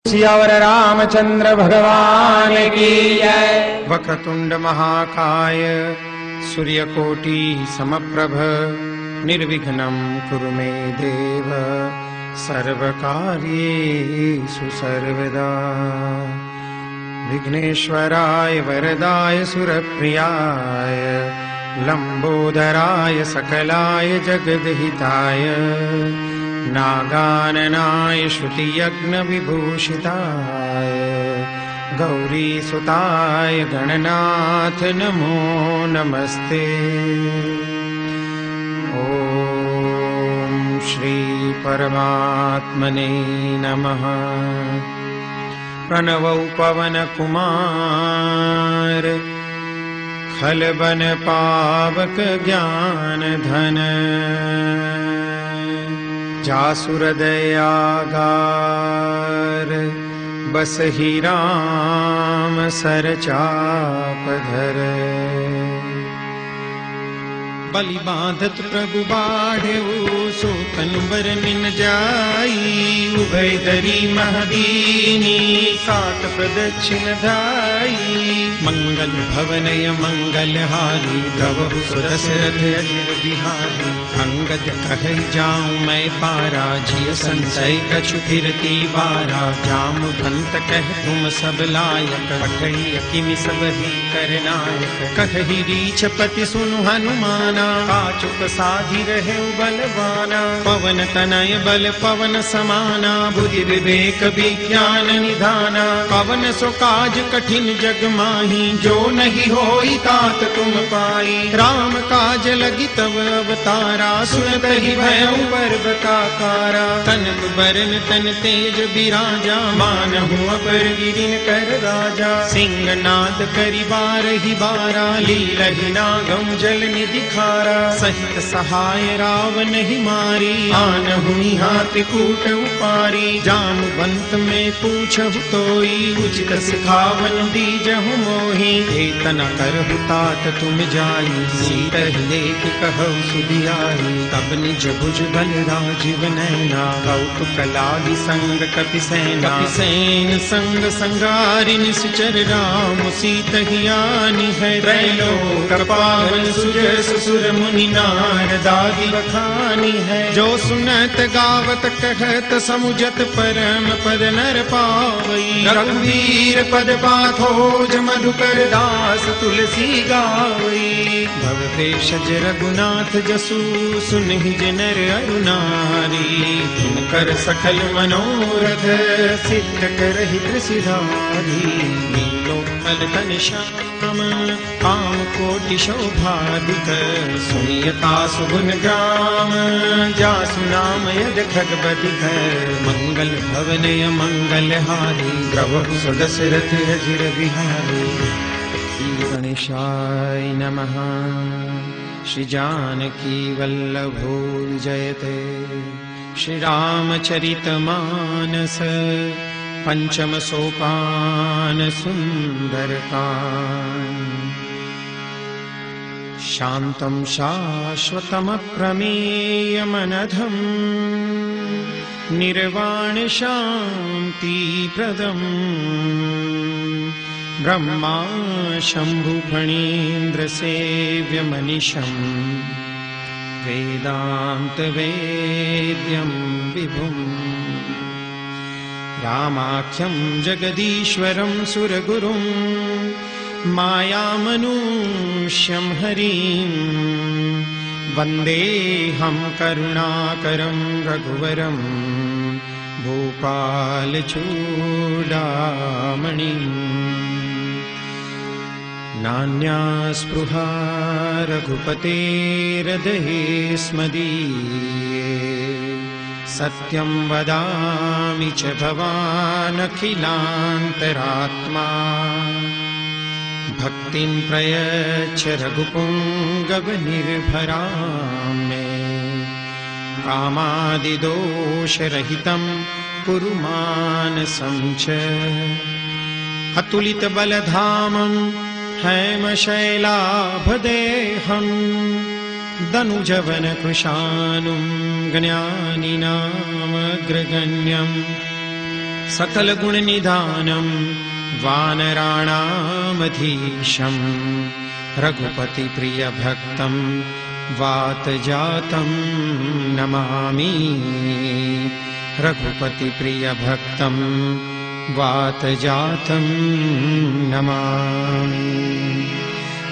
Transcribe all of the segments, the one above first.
सियावर रामचंद्र भगवान की जय। वक्रतुंड महाकाय सूर्यकोटि समप्रभ निर्विघ्नं कुरु मे देव सर्वकार्येषु सर्वदा। विघ्नेश्वराय वरदाय सुरप्रियाय लंबोदराय सकलाय जगद्हिताय नागाननाय श्रुतियज्ञविभूषिताय गौरीसुताय गणनाथ नमो नमस्ते। ॐ श्री परमात्मने नमः। प्रणवौ पवन कुमार खलबन पावक ज्ञान धन जासुर दयागार बसहि राम सरचापधर। बलि बांधत प्रभु बाढ़ऊ सोतन बरनिन जाई उभय दरी महदीनी सात प्रदक्षिण धाई। मंगल भवनय मंगलहारी द्रवहु सुदशरथ अजिर बिहारी। अंगद कहै जाऊं मैं पारा जिय संशय कछु फिरती बारा। जामवंत कह तुम सब लायक पठई किमि सब ही करनायक। कहहि रीछपति सुनु हनुमाना काचुक साधि रहे बलवाना। पवन तनय बल पवन समाना बुद्धि विवेक विज्ञान निधाना। पवन सो काज कठिन जग माही जो नहीं होई तात तुम पाई। राम काज लगी तब अवतारा सुनत ही भयउ पर्वताकारा। तनक बरन तन तेज बिराजा मानहु अपर गिरिन कर राजा। सिंहनाद करि बारहि बारा लीलहि नागम जल निधि खारा। सहित सहाय रावण ही मारी आनहु हाथ कूट उपारी। जामवंत में पूछहु तोई उचित सिखावन दीजहु मोहि। एतना करहु तात तुम जाई सीतहि लेख कहु सुधियाई। तब निज भुज बल राजीव नैना कौतुक लागी संग कपिसेना। कपिसेन संग संगारि निश्चर राम सीतहि आनि है। त्रैलोक पावन सुजस सुर मुनि नारदादि बखानी है। जो सुनत गावत कहत समुझत परम पद नर पावई। रघुवीर पद पाथोज मधुकर दास तुलसी गावई। भव भेषज रघुनाथ जसु सुनहि जनर अरुनारी। कर सकल मनोरथ सिद्ध करहि त्रिसिधारी। नीलोत्पल तन श्याम काम कोटि शोभाधिक। सुनियता सुगुन ग्राम जासु नाम यद खगपति है। मंगल भवनय मंगलहारी द्रवहु सुदशरथ अजिर बिहारी। श्री गणेशाय नमः। श्री जानकी वल्लभो जयते। श्री रामचरित मानस पंचम सोपान सुंदरकांड। शांतं शाश्वतमप्रमेयमनघं निर्वाण शांति प्रदं। ब्रह्मा शंभु फणीन्द्र सेव्य मनीषं वेदांत वेद्यं विभुम्। रामाख्यं जगदीश्वरं सुरगुरुं मायामनुष्यं हरिं। वन्देऽहं करुणाकरं रघुवरं भूपालचूडामणिम्। नान्या स्पृहा रघुपतेर्हृदये स्मदीये। सत्यं वदामि च भवानखिलान्तरात्मा। भक्तिं प्रयच्छ रघुपुङ्गवनिर्भरां मे। कामादिदोषरहितं कुरु मानसं च। अतुलितबलधामं हैमशैलाभदेहं। दनुजवनकृशानुं ज्ञानिनामग्रगण्यं। सकल गुण निधानम वानराणामधीशम रघुपति प्रिय भक्तम वात जातम नमामि। रघुपति प्रिय भक्तम वात जातम नमामि।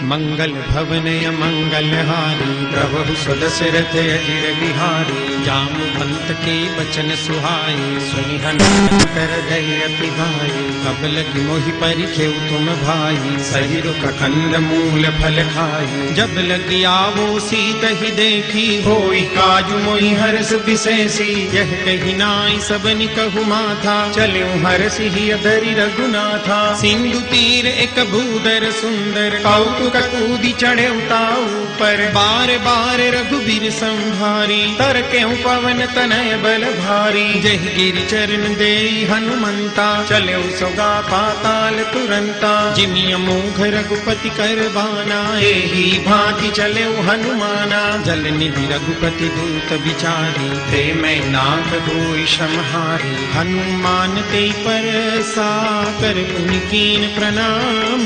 मंगल भवनय मंगलहारी प्रभु सुदशरथ अजिर बिहारी। जामवंत के बचन सुहाए सुनि हनुमत कर अति भाई। कब लगी मोहि परिखेउ तुम भाई सही रुख कंद मूल फल खाई। जब लगी आवो सीत ही देखी होई काजु मोहि हर्ष विशेषी। यह कही नाई सबनि कहु माथा चले हर्ष ही अधरि रघुनाथा। सिंधु तीर एक भूधर सुंदर कौतुक कूदी चढ़े उताऊ पर। बार बार रघुबीर संभारी तर के पवन तनय बल भारी। जय गिरि चरण देई हनुमंता चले सोगा पाताल तुरंता। जिमिय मोघ रघुपति कर बाना एही भांति चले हनुमाना। जल निधि रघुपति दूत विचारी ते मैं नाथ होई समहारी। हनुमान ते पर साकर पुनिकीन प्रणाम।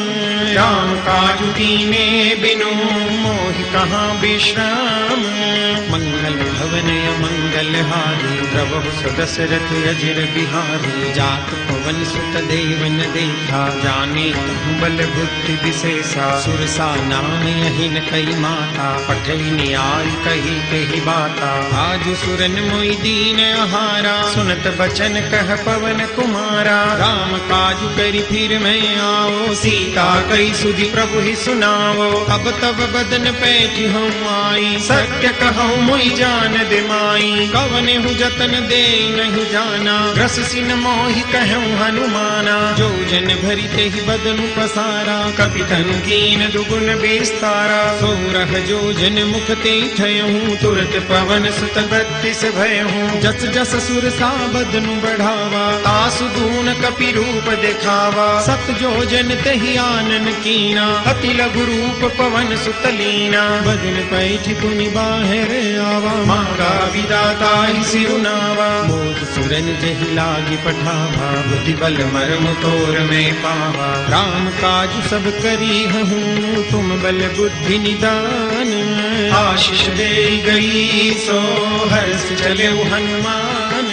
राम काजु कीने बिनु मोहि कहाँ विश्राम। मंगल भवन मंगल हारी प्रभु सुदशरथ अजिर बिहारी। जात पवन सुत देवन देखा जाने बल बुद्धि विशेषा। सुरसा नाम यही न कई माता पठई न्याय कही कही बाता। आज सुरन मोहि दीन आहारा सुनत बचन कह पवन कुमारा। राम काजु करी फिर मैं आओ सीता कई सुधि प्रभु ही सुनाओ। अब तब बदन पैठ हूँ आई सत्य कहूँ मोहि जान दे माई। कवने हूँ जतन दे नहीं जाना रस सिन मोहि कहूँ हनुमाना। जो जन भरी ते ही बदन पसारा कपि तनु कीन दुगुन विस्तारा। सोरह जो जन मुख ते ठयहूँ तुरत पवन सुत बत्तीस भयहूँ। जस जस सुरसा बदनु बढ़ावा तासु गुण कपि रूप दिखावा। सत जो जन तहि आनन कीना अति लघु रूप पवन सुत लीना। बदन पैठ पुनि बाहर आवा मांगा विदाता ही सिरुनावा। मोद सुरन जहि लागी पठावा बुद्धि बल मर्म तोर में पावा। राम काज सब करी हूँ तुम बल बुद्धि निदान। आशीष दे गई सो हर्ष चले हनुमान।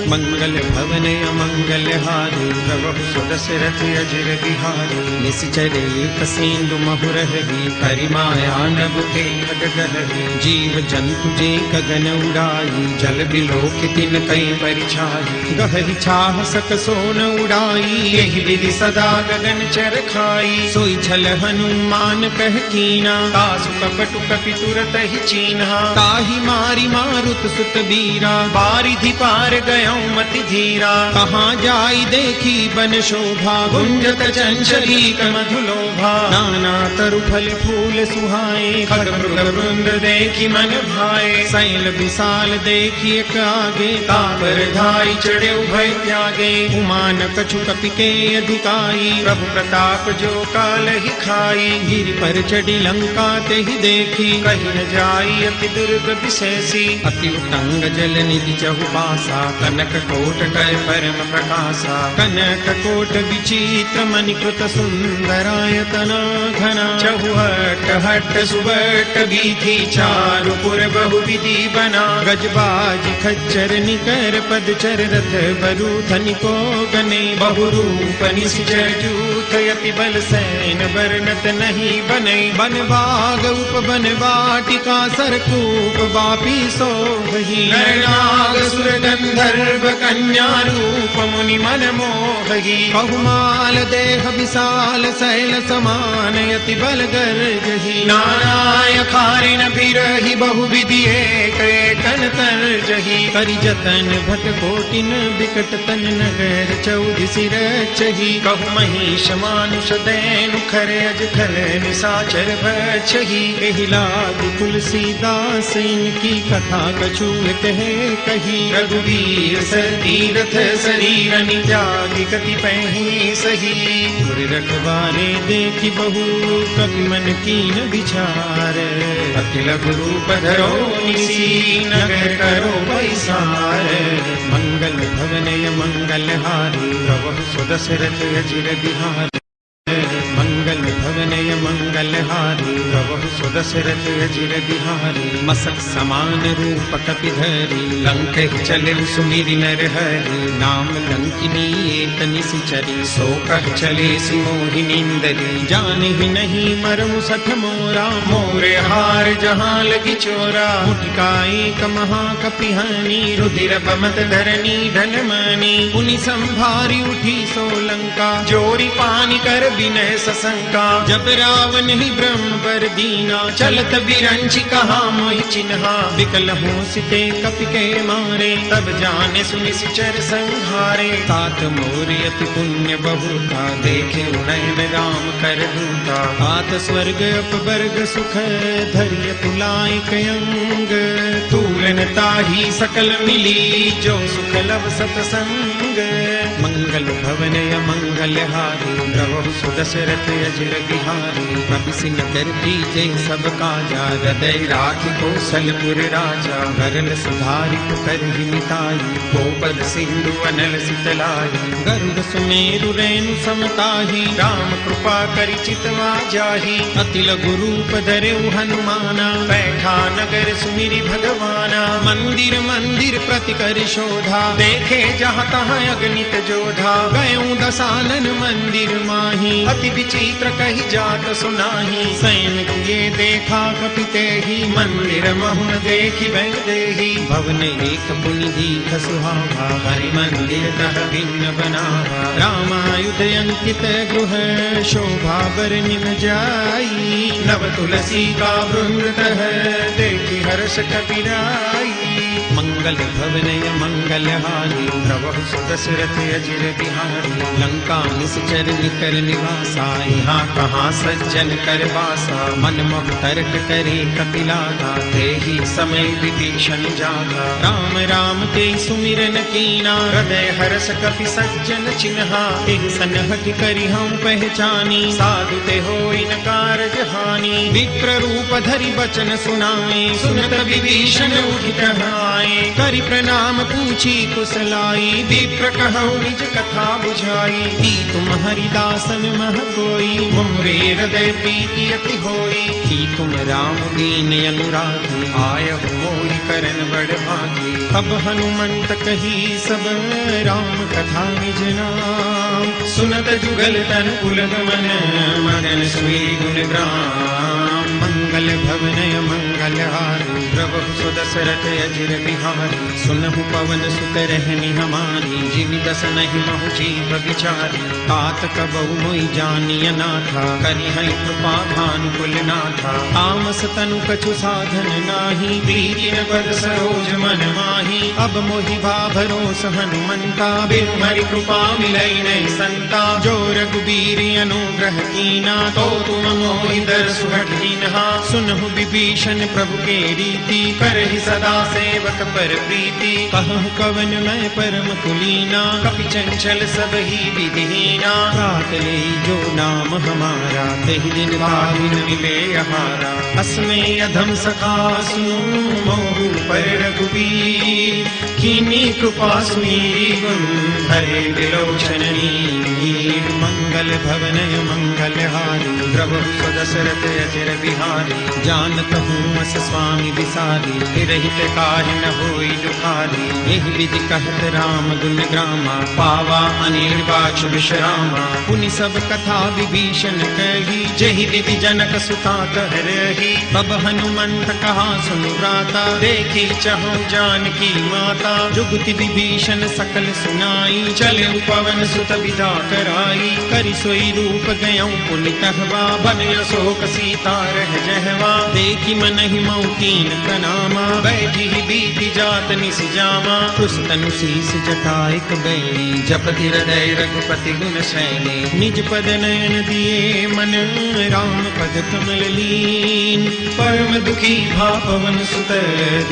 मंगल भवन अमंगल हारी प्रभु सुदशरथ अजिर बिहारी। निश्चर एक सेंदु महुरही करिमाया नभुखे खगगही। जीव जंतु जे गगन उड़ाई जल बिलोक तिन कई परिछाई। गहरी छाह सक सोन उड़ाई यही विधि सदा गगन चर खाई। सोई छल हनुमान कह कीना तासु कपटु कपि तुरत ही चीन्हा। ताहि मारी मारुत सुत बीरा बारिधि पार गया मति धीरा। कहाँ जाई देखी बन शोभा गुंजत चंचली मधुलोभा। नाना तरु फल फूल सुहाए खग मृग वृंद देखी मन भाए। शैल विशाल देखी एक आगे तापर धाई चढ़े उभय त्यागे। उमान कछु कपि के अधिकाई प्रभु प्रताप जो काल ही खाई। गिरि पर चढ़ी लंका ते ही देखी कहीं न जाई अति दुर्ग विशेषी। अति उतंग जल निधि चहुबासा कनक कोट कर परम प्रकाशा। कनक कोट विचित्र मणिकृत सुंदरायतना घना। चहुहट हट सुबट बीथी चारु पुर बहु विधि बना। गजबाज खच्चर निकर पदचर रथ बरु धनिको गने। बहुरूप निश्चर जूथ यति बल सैन वर्णत नहीं बने। बन बाग उपवन वाटिका सरकूप बापी सोहि। नरनाग सुर गंधर्व कन्या रूप मुनि मन मोहि। बहुमाल देह विशाल शैल समान यति बल गर्जहि। नाराय खारिन बिरहि बहु विधि एक एकन तर्जहि। करि जतन भट कोटिन बिकट तन नगर चौदि सिर चहि। कहु महिष मानुष दैनु खर अज खल निशाचर भक्षहि। एहि लागी तुलसीदास इनकी कथा कछु कहे कही। रघुवीर तीर्थ शरीरन त्यागी कति पही सही। गुर रखवारे देखी बहु कपि मन कीन विचार, अखिल गुरु पधरो निसी नगर करो पैसार। मंगल भवनय मंगल हारी प्रभु सुदशरथ अजिर बिहारी। मंगल भवनय मंगल हारी प्रभु सुदशरथ अजिर बिहारी। मसक समान रूप कपिधरी लंक चले सुमिरि नर हरि। नाम लंकिनी एक निशिचरी सो कह चले सिमोहिनींदरी। जाने ही नहीं मरमु सठ मोरा मोरे हार जहाँ लगी चोरा। मुठिका एक महाकपिहानी रुधिर बमत धरनी धन मानी। पुनि संभारी उठी सोलंका जोरी पानी कर विनय सशंका। जब रावण ही ब्रह्म पर दीना चलत बिरंची कहा मोहि चिन्हा। विकल हो सिते कपि के मारे तब जाने सुनि सिचर संहारे। तात मोरि अति पुण्य बहुता देखे नयन राम कर दूता। तात स्वर्ग अपवर्ग सुख धैर्य तुलाय कयंग। तूलन ताही सकल मिली जो सुख लव सतसंग। मंगल भवनय मंगल हारी प्रभु सुदशरथ अजिर बिहारी। कपि न कर दीजे सब काजा हृदय राखि कौशलपुर राजा। गरल सुधारि कर मिताई गोपद सिंधु अनल सितलाई। गरुड़ सुमेरु रेणु समताही राम कृपा करि चितवा जाही। अतिल गुरु पधरेउ हनुमाना बैठा नगर सुमिरि भगवाना। मंदिर मंदिर प्रति कर शोधा देखे जहाँ तहाँ अगणित जोधा। गयों दसानन मंदिर माही अति विचित्र कही जात सुनाही। सैन किए देखा कपिते ही मंदिर महुन देखी वैदेही। भवन एक पुनि दीख सुहावा हरि मंदिर तह भिन्न बनावा। रामायुध अंकित गृह शोभा बर निम जाई। नव तुलसी का वृंद तह देखी हर्ष कपिराई। मंगल भवनय मंगल हारी प्रभु सुदशरथ अजिर बिहारी। लंका निश्चर निकर निवासा यहाँ कहाँ सज्जन कर बासा। मन मोह तर्क करे कपिलागा तेहि समय विभीषण जागा। राम राम ते सुमिरन कीना हृदय हर्ष कपि सज्जन चिन्हा। एहि सनहठ करि हम पहचानी साधु ते होई न कारज हानि। विप्र रूप धरि बचन सुनाए सुनत विभीषण उठि कहाए। करि प्रणाम पूछी कुशलाई विप्र कहु निज कथा बुझाई। की तुम हरिदासन मह कोई मोरे हृदय प्रीति अति होई। की तुम राम दीन अनुरागी आयहु मोहि करन बड़ भागी। तब हनुमंत कही सब राम कथा निज नाम। सुनत जुगल तन पुलक मन मगन सुई गुण ग्राम। मंगल भवनय मंगल हारी प्रभु सुदशरथ अजिर बिहारी। सुनहु पवन सुत रहनी हमारी जीवि दस नहीं महु जीव विचारी। तात कबहु मोहि जानिय नाथा करि हरि कृपा भानुकुल नाथा। तामस तनु कछु साधन नाही प्रीति न पद सरोज मन माही। अब मोहि भा भरोस हनुमंता बिनु हरि कृपा मिलई नहीं संता। जो रघुबीर अनुग्रह कीना तो तुम मोहि दरसु हठीनहा। सुनहु विभीषण प्रभु के रीति करहि सदा सेवक पर प्रीति। कहु कवन मैं परम कुलीना कपि चंचल सब ही विधिहीना। रात ले जो नाम हमारा तेहि दिन पाविन मिले हमारा। अस्मै अधम सखा सुनो मोहु पर रघुबीर। कीनी कृपा सुमीरी गुण हरे विलोचन नीर। मंगल भवनय मंगल हारी प्रभु सुदशरथ अजिर बिहारी। जानत हूँ अस स्वामी विसारी निरहित काहि न होई दुखारी। एहि विधि कहत राम गुण ग्रामा पावा अनिर्वाच विश्रामा। पुनि सब कथा विभीषण कही जेहि विधि जनक सुता कह रही। तब हनुमंत कहा सुनु भ्राता देखी चहु जानकी माता। जुगति विभीषण सकल सुनाई चले पवन सुत विदा कराई। कर हरि सोई रूप गयऊं पुनितहवा बन अशोक सीता रह जहवा देखी मन ही मऊ कीन प्रणामा बैठी ही बीती जात निस जामा उस तनु शीस जटाइक बैली जपति हृदय रघुपति गुण शैली निज पद नयन दिए मन राम पद कमल लीन परम दुखी भा पवन सुत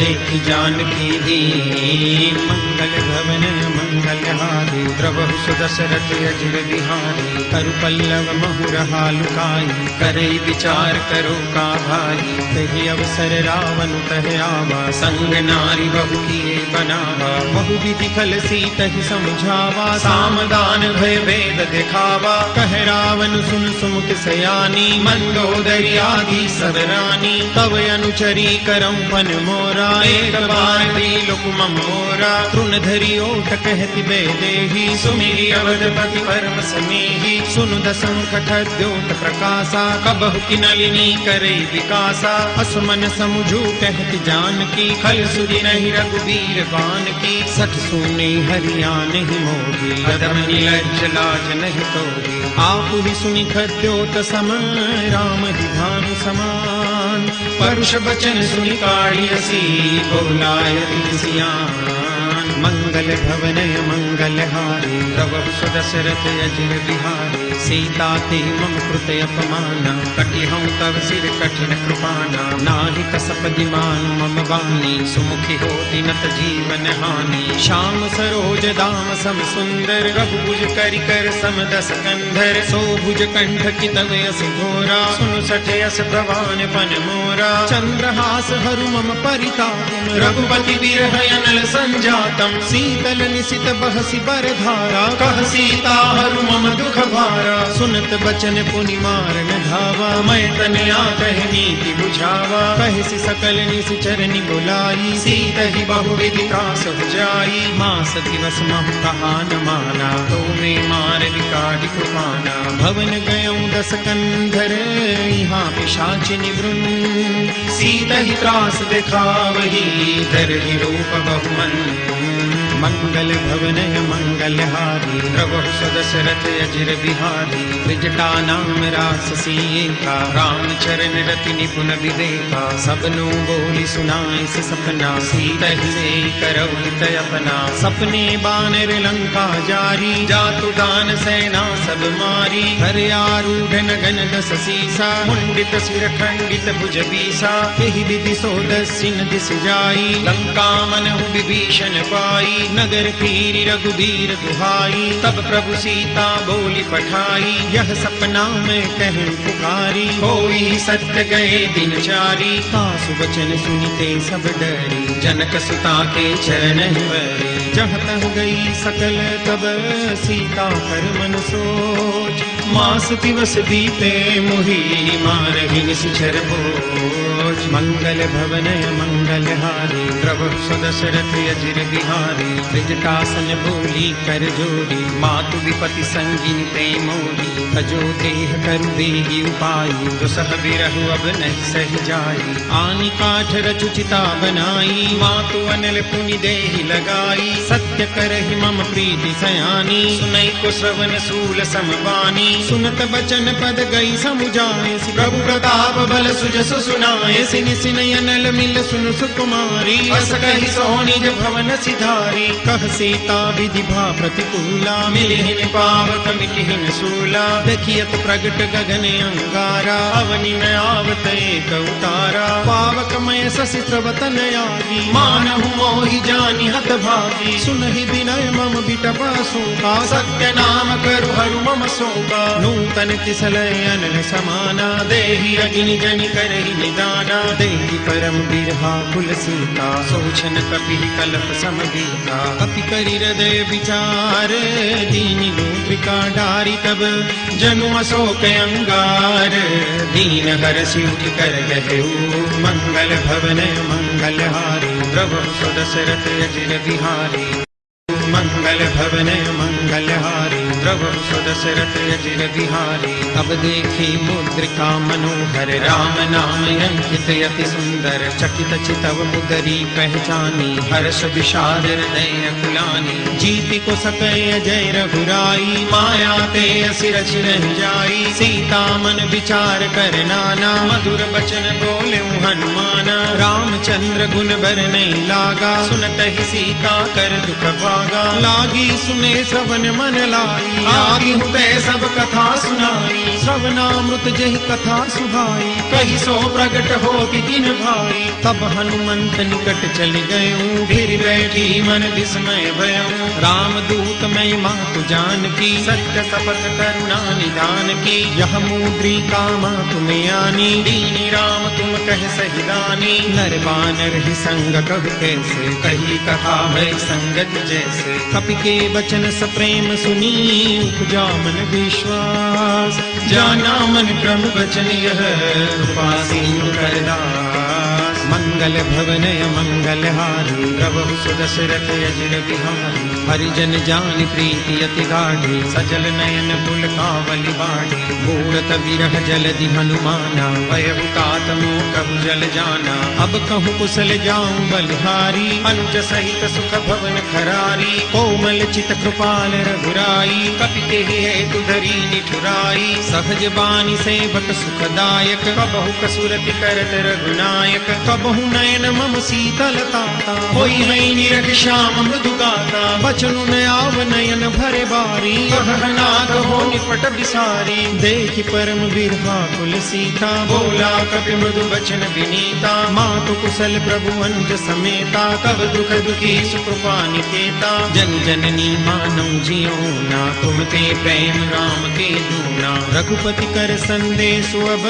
देखी जानकी दीन मंगल भवन मंगल हारी द्रवहु सुदशरथ अजिर बिहारी करु पल्लव महुरहा लुकाई करे विचार करो का भाई तहि अवसर रावण तह आवा संग नारी बहु किए बनावा बहु विधि फल सीतहि समझावा सामदान भय भेद दिखावा कह रावण सुन सुमुख सयानी मंदोदरी आदि सब रानी तव अनुचरी करम पन मोरा एक बार दिलुक मोरा तृण धरि ओट कहति बेदेही सुमिरि अवधपति परम समीहि सुनु दसंकट द्योत प्रकाशा कबहु की नलिनी करे विकासा असमन समुझू कहति जानकी खल सुधि नहीं रघुबीर बान की सठ सुने हरिया नहीं मोही अदम निलज्ज लाज नहीं तोही आप ही सुनि खद्योत सम राम ही भानु समान परुष बचन सुनि काढ़ियसी बोलाय सियान मंगल भवनय मंगल हारी प्रभु सुदशरथ अजिर बिहारी सीता ते मम कृत अपमाना कटिहऊं तव सिर कठिन कृपाना नाहि कसप दिमान मम वाणी सुमुखी हो दिनत जीवन हानि श्याम सरोज दाम सम सुंदर रघुभुज करि कर सम दस कंधर सो भुज कंठ की तव यस घोरा सुनु सठ यस प्रवान पन मोरा चंद्रहास हरु मम परिताप रघुपति बिरह अनल संजातम शीतल निशित बहसी बर धारा कह सीता हरु मम दुख भारा सुनत बचन पुनि मारन धावा मैं तनया कह नीति बुझावा कहसी सकल निस चरनि बुलाई सीत ही बहु विधि त्रास जाई मास दिवस महु कहा न माना तो में मार विकाढ़ कृपाना भवन गयऊं दस कंधर यहाँ पिशाचिनि वृन सीत ही त्रास दिखावही धर ही रूप बहुमन मंगल भवनय मंगल हारी प्रभु सुदशरथ अजिर बिहारी त्रिजटा नाम राससी एका राम चरण रति निपुण विवेका सबनु बोली सुनाई से सपना सीत ही करौ हित अपना सपने बानर लंका जारी जातु दान सेना सब मारी हर आरूढ़ नगन दस सीसा मुंडित सिर खंडित भुज बीसा एहि विधि सो दस्सिन दिस जाई लंका मनहु विभीषण पाई नगर फिरी रघुबीर दुहाई तब प्रभु सीता बोली पठाई यह सपना में कह पुकारी होई सत्य गए दिन चारी सासु वचन सुनिते सब डरी जनक सुता के चरण वरी जहाँ तह गई सकल तब सीता कर मन सोच मास दिवस बीते मुहि मारहि निश्चर भोज मंगल भवनय मंगल हारी प्रभु सुदशरथ अजिर बिहारी त्रिजटासन बोली कर जोड़ी मातु विपति संगिनी ते मोरी तजो देह करु देहि उपाई दुसह बिरहु अब नहीं सह जाई आनि काठ रचु चिता बनाई मातु अनल पुनि देहि लगाई सत्य करहि मम प्रीति सयानी सुनई को श्रवण सूल समवानी सुनत बचन पद गई समुझाए प्रभु प्रताप बल सुजस सुनाए सिनि सिनय अनल मिल सुन सुकुमारी अस कहि सोनिज भवन सिधारी कह सीता विधि भा प्रतिकूला मिलिहिन पावक मिटिहिन सूला देखियत प्रगट गगन अंगारा अवनि में आवत एक उतारा पावक मय शशि स्रवतन आगी मानहु मोहि जानि हत भागी सुनहि विनय मम बिटपा शोका सत्य नाम करु हरु मम शोका नूतन किसलय अनल समाना देहि अग्नि जनि करहि निदाना देहि परम बिरहा कुल सीता सोचन कपि कल्प समगीता कपि करि हृदय विचार दीनि मुद्रिका डारी तब जनु अशोक अंगार दीन हरषि उठि कर गहेउ मंगल भवनय मंगल हारी प्रभु सुदशरथ अजिर बिहारी मंगल भवनय मंगल हारी प्रभु सुदशरथ अजिर बिहारी अब देखी मुद्रिका मनोहर राम नाम अंकित अति सुंदर चकित चितव मुदरी पहचानी हर्ष विषाद हृदय कुलानी जीति को सकय जय रघुराई माया ते असि रचि नहीं जाई। सीता मन विचार कर नाना, मधुर बचन बोले हनुमाना। रामचंद्र गुण बर नहीं लागा, सुनत ही सीता कर दुख भागा। लागी सुने श्रवण मन लाई, आगी हुते सब कथा सुनाई। श्रवणामृत जहि कथा सुहाई, कही सो प्रगट हो किन भाई। तब हनुमंत निकट चल गए, फिर बैठी मन विस्मय भयऊ। राम दूत मैं मातु जान की, सत्य शपथ करुणा निधान की। यह मुद्रिका मातु में आनी, दीनी राम तुम कह सही दानी। नर बानर ही संग कब कैसे, कही कहा भय संगत जैसे। कपि के वचन सप्रेम सुनी, उपजा मन विश्वास। जाना मन क्रम वचन यह, उपासीन करदास। मंगल भवनय मंगल हारी, प्रभु सुदशरथ अजिर बिहारी। हरिजन जान प्रीति अति गाढ़ी, सजल नयन पुलकावली बाढ़ी। मूरत विरह जलधि हनुमाना, भयहु तात मोह कहु जल जाना। अब कहूँ कुशल जाऊं बलिहारी, अनुज सहित सुख भवन खरारी। कोमल चित कृपाल रघुराई, कपि तेहि हेतु धरी निठुराई। सहज बानी सेवक सुखदायक, कबहु कसुरति करत रघुनायक। कबहु नयन मम शीतलताता, होई है निरख श्याम मृदु गाता। बचनु न आव नयन भरे बारी, कहनाथ हो निपट बिसारी। देखि परम बिरहा कुल सीता, बोला कपि मृदु बचन विनीता। मातु कुशल प्रभु अनुज समेता, तब दुख दुखी सुकृपा निकेता। जन जननी मानौ जियोना, तुम ते प्रेम राम के दूना। रघुपति कर संदेश अब,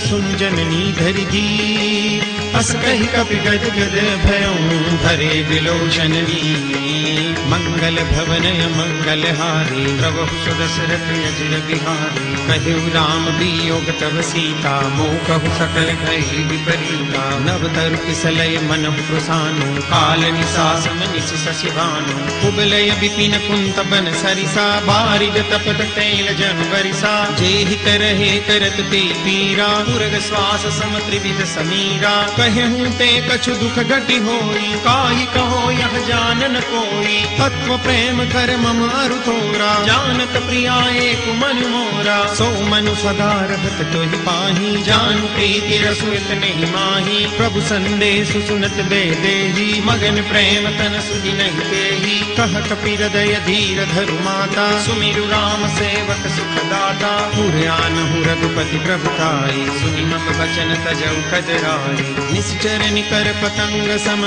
सुन जननी धरि धीर। अस कहि कपि गद गद भयऊ, भरे विलोचन वीर। मंगल भवनय मंगल हारी, प्रभु सुदशरथ अजिर बिहारी। कहु राम वियोग तब सीता, मोह कहु सकल भई विपरीता। नव तरु किसलय मनहु प्रसानु, काल निसास मनिस शशि भानु। कुबलय विपिन कुंत बन सरिसा, बारिद तपत तैल जन बरिसा। जेहि तरहे करत ते पीरा, पुरग श्वास सम त्रिविध समीरा। कहूँ ते कछु दुख घटि होई, काहि कहो यह जानन कोई। तत्व प्रेम कर मम अरु तोरा, जानत प्रिया एक मन मोरा। सो मनु सदा रहत तोहि पाही, जानु प्रीति रसु इतने माही। प्रभु संदेश सुनत बे देही, मगन प्रेम तन सुधि नहीं देही। कह कपि हृदय धीर धरु माता, सुमिरु राम सेवक सुखदाता। पुरयानहु रघुपति प्रभुताई, सुनि मम वचन तजौ कजराई। निश्चर निकर पतंग सम,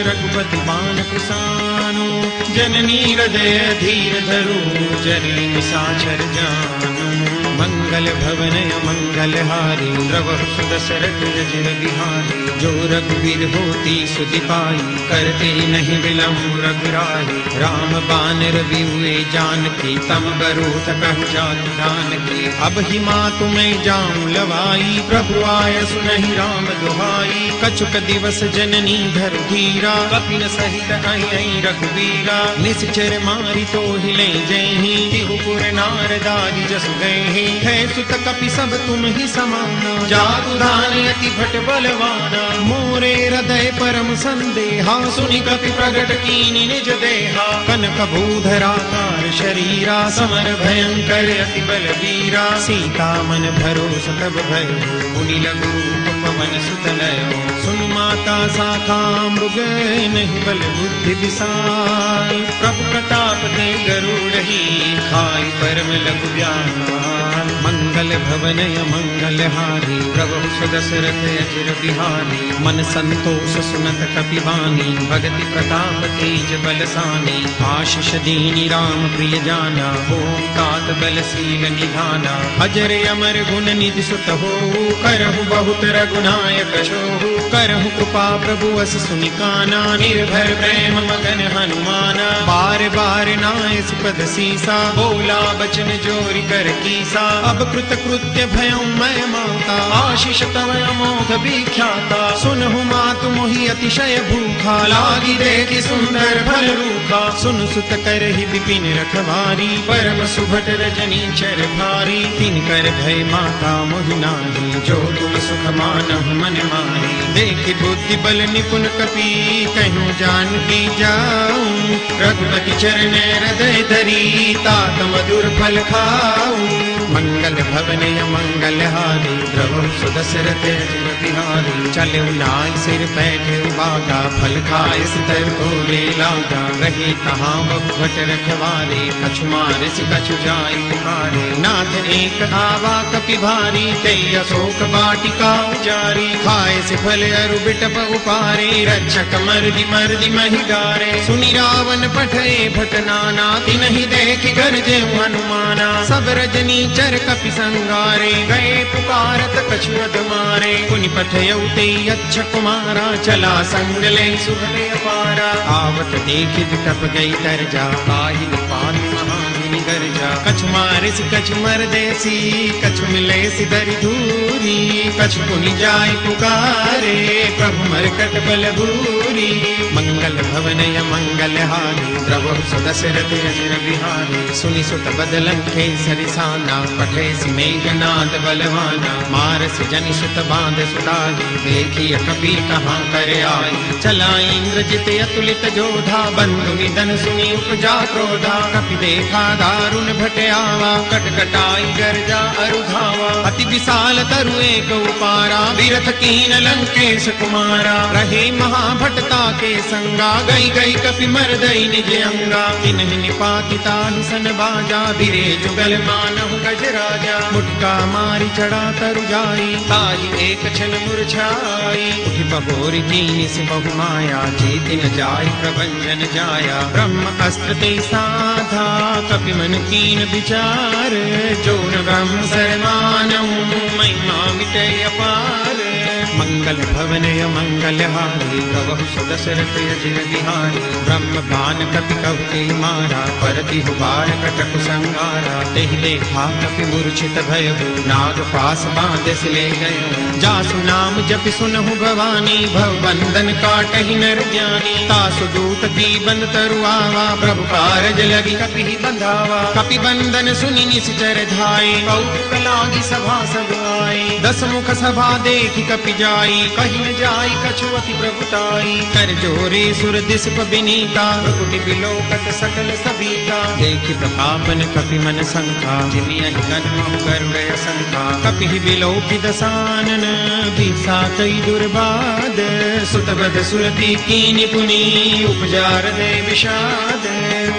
रघुपति बाण कुसानु। जननी हृदय धीर धरु, जनि निशाचर जानु। मंगल भवनय मंगल हारी, प्रभु सुदशरथ अजिर बिहारी। जो रघुवीर होती सुधि पाई, करते नहीं विलम्ब रघुराई। राम बानर बिहुए जानकी, तम बरूथ कहु जातु जानकी। अब ही मातु मैं जाऊं लवाई, प्रभु आय सुनहि राम दुहाई। कछुक दिवस जननी धरु धीरा, कपिन सहित आई रघुवीरा। निश्चर मारि तो हिले जयहि, तिहुपुर नारदारी जसु गए। है सुत कपि सब तुम ही समाना, जातु दान अति भट बलवाना। मोरे हृदय परम संदेहा, सुनि कपि प्रगट कीनि निज देहा। कनक भूधराकार शरीरा, समर भयंकर अति बलवीरा। सीता मन भरोस तब भयो, मुनि लघु रूप पवन सुत लयो। सुन माता शाखा मृग, नहीं बल बुद्धि विशाल। प्रभु प्रताप ते गरुड़हि, खाई परम लघु व्याल। मंगल भवनय मंगल हारी, प्रभु सुदशरथ अजिर बिहारी। मन संतोष सुनत कपि बानी, भगति प्रताप तेज बलसानी। आशीष दीनी राम प्रिय जाना, होम तात बलशील निधाना। अजर अमर गुण निधि सुत हो, करहु बहुत रघुनायक शोहु। करहु कृपा प्रभु अस सुनि काना, निर्भर प्रेम मगन हनुमाना। बार बार नाय सुपद सीसा, बोला बचन जोरि कर कीसा। अब कृत दुहित कृत्य भयं मैं माता, आशीष तव अमोघ विख्याता। सुनहु मातु मोहि अतिशय भूखा, लागी देखि सुंदर फल रूखा। सुन सुत करहि विपिन रखवारी, परम सुभट रजनी चर भारी। तिन कर भय माता मोहि नाही, जो तुम सुख मानहु मन माही। देखि बुद्धि बल निपुण कपि, कहूँ जानकी जाऊं। रघुपति चरण हृदय धरी, तात मधुर फल खाऊं। मंगल भवन मंगल हारी, प्रभु सुदशरथ अजिर बिहारी। चले नाय सिर बैठे बागा, फल खाए सितर तोरे लागा। रहे तहाँ बहुभट रखवारे, कछु मारे से कछु जाय पुकारे। नाथ एक आवा कपि भारी, कई अशोक वाटिका उजारी। खाए से फल अरु बिटप उपारे, रक्षक मर्दि महि डारे। सुनि रावण पठे भट नाना, तिनहि देखि गरजे हनुमाना। सब रजनी चर कपि संगारे, गए पुकारत कछु अध मारे। पुनि पठयउ तेई अच्छ कुमारा, चला संग ले सुभले अपारा। आवत देखि बिटप गई तरजा, आई निपात महामुनि गर्जा। कछु मारे सि कछु मर देसी, कछु मिले सि धरि धूरी। कछु पुनि जाय पुकारे, प्रभु मरकट बल भूरी। मंगल भवन मंगल हारी, प्रभु सुदशरथ अजिर बिहारी। सुनि सुत बदलन केसरि साना, पठे सि मेघनाद बलवाना। मारस जनि सुत बांध सुताई, देखि कपि कहाँ कर आई। चला इंद्रजित अतुलित जोधा, बंधु निधन सुनि उपजा क्रोधा। कपि देखा दारुण भट आवा, कटकटाई गर्जा अरु धावा। अति विशाल तरु एक उपारा, बिरथ कीन लंकेश कुमारा। रहे महाभटता के संगा, गई गई कपि मर्दई निज अंगा। तिन्हि निपाति ताहि सन बाजा, बिरे जुगल मानहु गज राजा। मुटका मारी चढ़ा तरु जाई, ताहि एक क्षण मुरझाई। उठि बहोरि कीनि से बहु माया, जीति न जाय प्रभंजन जाया। ब्रह्म अस्त्र ते साधा, कपि मन कीन विचार। जो न ब्रह्म सरमानहु, महिमा मिटे अपार। मंगल भवन मंगल हारी, प्रभु सुदशरथ अजिर बिहारी। ब्रह्म बान कपि कहुते मारा, परति बाण कटक संगारा। तेहि देखा कपि मूर्छित भयउ, नाग पास बांधस ले गयो। जासु नाम जपि सुनहु भवानी, भव बंधन काटहि नर ज्ञानी। तासु दूत की बंद तरु आवा, प्रभु कारज लगी कपि बंधावा। कपि बंधन सुनि निश्चर धाये, कौतुक लागी सभा सब आए। दस मुख सभा देखि कपि जाई, कहि न जाई कछु अति प्रभुताई। कर जोरे सुर दिसप बिनीता, भ्रुकुटि बिलोकत सकल सबीता। देखि प्रतापन कपि मन शंका, जिमि अहि गन्महु गरुड़ असंका। कपि बिलोकि दसानन, बिसा कई दुर्बाद। सुतवद सुरति कीनि पुनि, उपजा हृदय विषाद।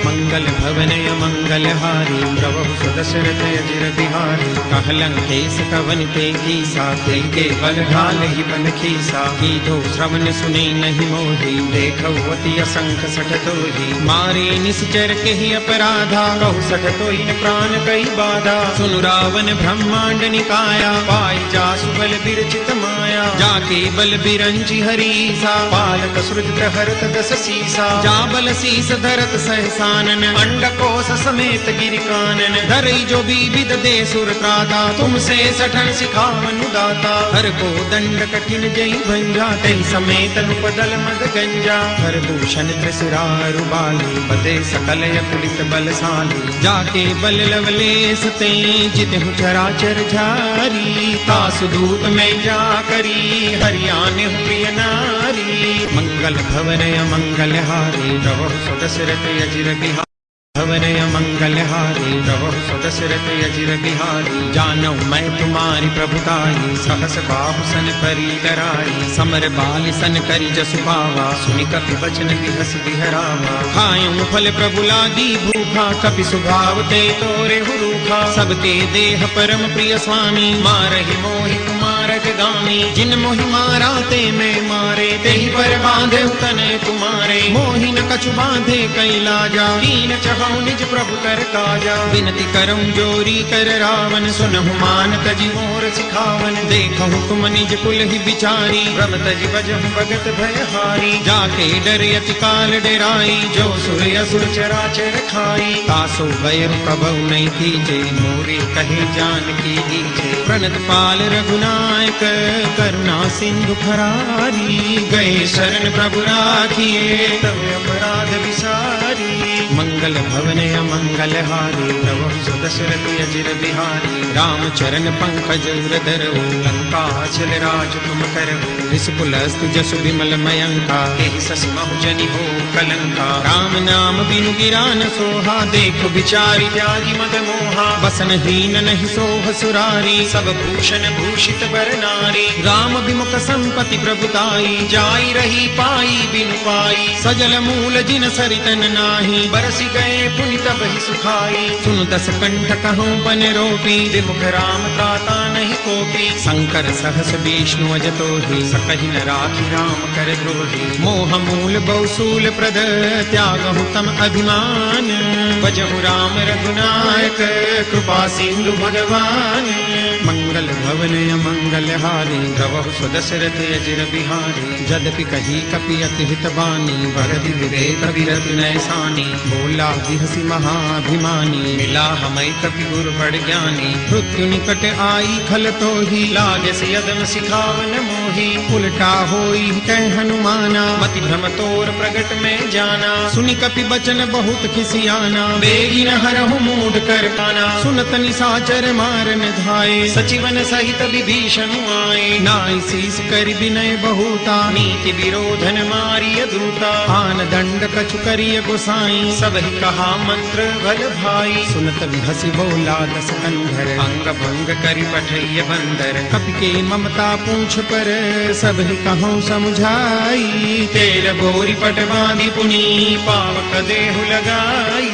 मंगल भवन मंगल हारी, प्रभु सुदशरथ अजिर बिहारी। कहलंकेश कवन ते कीसा, ते के बल ढाल ही बन खीसा। कीधो श्रवण सुने नहीं मोही, देखौ अति असंख सठ तोही। मारे निश्चर के ही अपराधा, कहु सठ तोहि प्राण कई बाधा। सुनु रावण ब्रह्मांड निकाया, पाई जासु बल बिरचित माया। जाके बल बिरंचि हरीसा, पालक सृजत हरत दस सीसा। जा बल शीस धरत सहसानन, अंडकोश समेत गिरि कानन। धरई जो विविध दे सुर त्राता, तुमसे सठन सिखावनु दाता। हर को दंड कठिन जई भंजा, तई समेत नुपदल मद गंजा। हर दूषण त्रिसुरारु बाली, बदे सकल अतुलित बलशाली। जाके बल लवलेस ते, जितहु चराचर झारी। तासु दूत में जा करी, हरियाने प्रिय नारी। मंगल भवन मंगल हारी, प्रभु सुदशरथ अजिर बिहारी। भवन मंगल हारी, प्रभु सुदशरथ अजिर बिहारी। जानौ मैं तुम्हारी प्रभुताई, सहस बाहु सन परी कराई। समर बाल सन करि जसु पावा, सुनि कपि बचन बिहस बिहरावा। खायूं फल प्रभु लागी भूखा, कपि सुभाव ते तोरे हुरूखा। सबके देह परम प्रिय स्वामी, मारहि मोहि कुमार जगामी। जिन मोहि मारा ते मैं मारे, तेहि पर बांधे तने तुम्हारे। मोहि न कछु बांधे कई लाजा, कीन चहु निज प्रभु कर काजा। विनती करऊं जोरी कर रावण, सुनहु मान तजि मोर सिखावन। देखहु तुम निज कुल ही बिचारी, भ्रम तजि बजहु भगत भयहारी। जाके डर अति काल डराई, जो सुर असुर चराचर खाई। तासो भय कबहु नहीं कीजे, मोरे कहे जानकी दीजे। प्रणत पाल रघुनायक करुणा सिंधु खरारी, गए शरण प्रभु राखिए तब अपराध विसारी। मंगल भवन अमंगल हारी, प्रभु सुदशरथ अजिर बिहारी। राम चरण पंकज उरधर हो, लंका चल राज तुम कर। रिसकुलस्त जसु विमल मयंका, एहि ससि महुजनि हो कलंका। राम नाम बिनु गिरा न सोहा, देखो बिचारी त्यागी मद मोहा। बसन हीन नहीं सोह सुरारी, सब भूषण भूषित बर नारी। राम विमुख संपति प्रभुताई, जाई रही पाई बिनु पाई। सजल मूल जिन सरितन नाही, बरसि गए पुनि तब ही सुखाई। सुन दस कंठ कहूँ बन रोपी, विमुख राम त्राता नहीं कोपी। शंकर सहस विष्णु अजतो ही, सकहि न राखी राम कर द्रोही। मोह मूल बहुसूल प्रद, त्यागहु तम अभिमान। भजहु राम रघुनायक, कृपा सिंधु भगवान। मंगल भवन अमंगल हारी, द्रवहु स्वदशरथ अजिर बिहारी। जदपि कही कपि अति हित बानी, भरति विवेक विरति नैसानी। बोला बिहसी महाभिमानी, मिला हमै कपि गुरु बड़ ज्ञानी। मृत्यु निकट आई खल तो ही, लागे से यदन सिखावन मोही। उल्टा होई कह हनुमाना, मति भ्रम तोर प्रगट में जाना। सुनि कपि बचन बहुत खिसियाना, बेगी न हरहु मूढ़ कर पाना। सुनत निशाचर मारन धाये, सचिवन सहित विभीषण आए। नाई शीस कर विनय बहुता, नीति विरोधन मारिय दूता। आन दंड कछु करिय गोसाई, सब ही कहा मंत्र भल भाई। सुनत हसी बोला दस कंधर, अंग भंग करि पठैय बंदर। कपि के ममता पूछ पर, सब ही कहूँ समझाई। तेल गोरी पट बांधि पुनि, पावक देहु लगाई।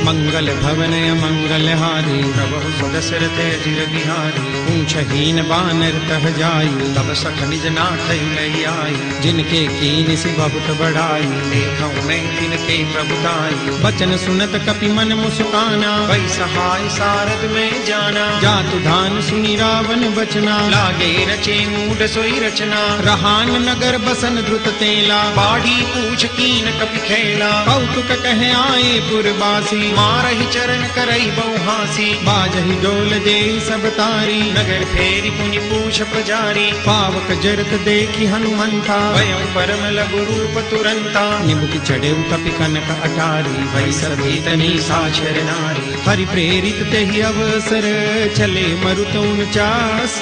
मंगल भवन अमंगल हारी, प्रभु सुदशरथ अजिर बिहारी। पूछहीन बानर तह जाई, तब सख निज नाथ लई आई। जिनके कीन सि बहुत बड़ाई, देखऊँ मैं तिनके प्रभुताई। बचन सुनत कपि मन मुस्काना, वै सहाय सारद में जाना। जातु धान सुनि रावण बचना, लागे रचे मूढ़ सोई रचना। रहान नगर बसन द्रुत तेला, बाढ़ी पूछ कीन कपि खेला। कौतुक कहे आए पुरवासी, मारहि चरण करई बहुहासी। बाजहि डोल दे सब तारी, नगर फेरी पुनि पूछ प्रजारी। पावक जरत देखी हनुमंता, भयं परम लघु रूप तुरंता। निमुख चढ़े कपि कनक अटारी, भई सभी तनी साक्षर नारी। हरि प्रेरित तेहि अवसर, चले मरुत 49।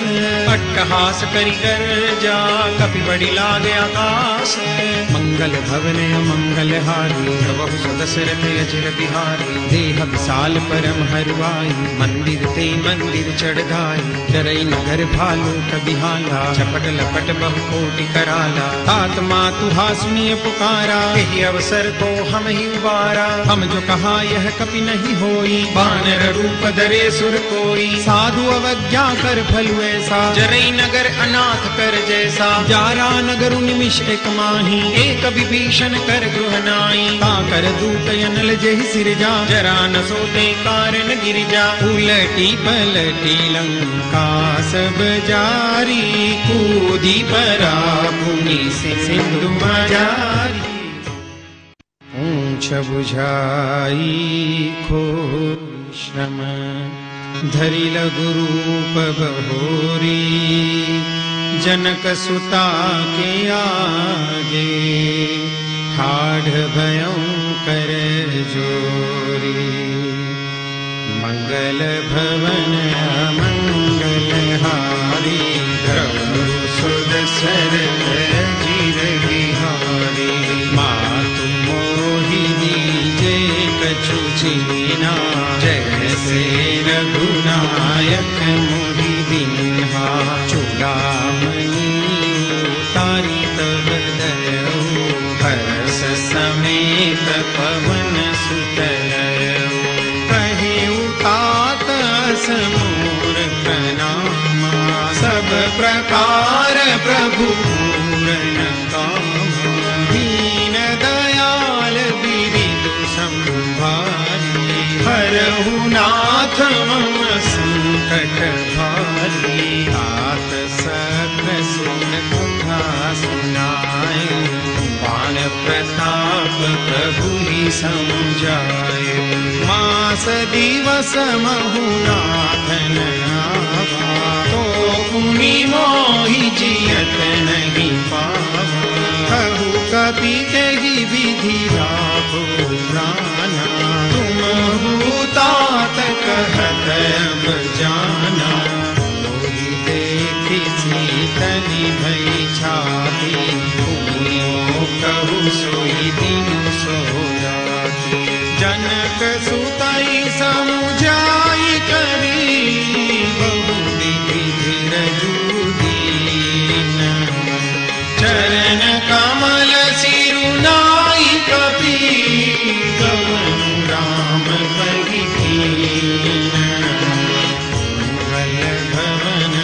अट्टहास करि कर जा, कपि बड़ी लागे आकाश। मंगल भवन अमंगल हारी, प्रभु सुदशरथ अजिर बिहारी। देह विशाल परम हरुआई, मंदिर ते मंदिर चढ़ाई। डरई नगर भालू कबिहाला, झपट लपट बहु कोटि कराला। तात मातुहा सुनिय पुकारा, यही अवसर को हम ही उबारा। हम जो कहा यह कपि नहीं होई, बानर रूप धरे सुर कोई। साधु अवज्ञा कर फलु ऐसा, जरई नगर अनाथ कर जैसा। जारा नगर निमिष एक माही, एक विभीषण कर गृह नाई। काकर दूत अनल जेहि सिरजा, जरा न सोते कारण गिरिजा। उलटी पलटी लंका सब जारी, कूदी परा पुनि सिंधु मजारी। ऊंच बुझाई खोर श्रम, धरि लघु रूप बहोरी। जनक सुता के आगे, ठाढ़ भयं कर जोरी। मंगल भवन अमंगल हारी, प्रभु सुदशरथ अजिर बिहारी। मातु मोहिनी जे कछु छीना, जैसे रघुनायक मोहि दीन्हा। चूड़ामणि उतारी तब दयऊ, हर्ष समेत पवन सुत लयऊ। कहे उतात समूर प्रणामा, सब प्रकार प्रभु पूरन कामा। दीन दयाल बिरिदु संभारी, हरहु नाथ मम संकट भारी। तात सख्र सुन कथा सुनाए, बाण प्रताप प्रभु ही समझाए। माँ मास दिवस महुनाथन आवा, तो पुनि मोहि जियत नहीं पावा। कहु कपि तेहि विधि लाभो प्राणा, तुम तात कहत अब जाना। मोहि देखि सीतनि भई छाती, पुनियो कहु सोई दिनु सोयाती। जनक सुतई समुझाई करी, बहु विधि धीरजु दीन। चरण कमल सिरुनाई कपि, गवनु राम कहि कीन। मंगल भवन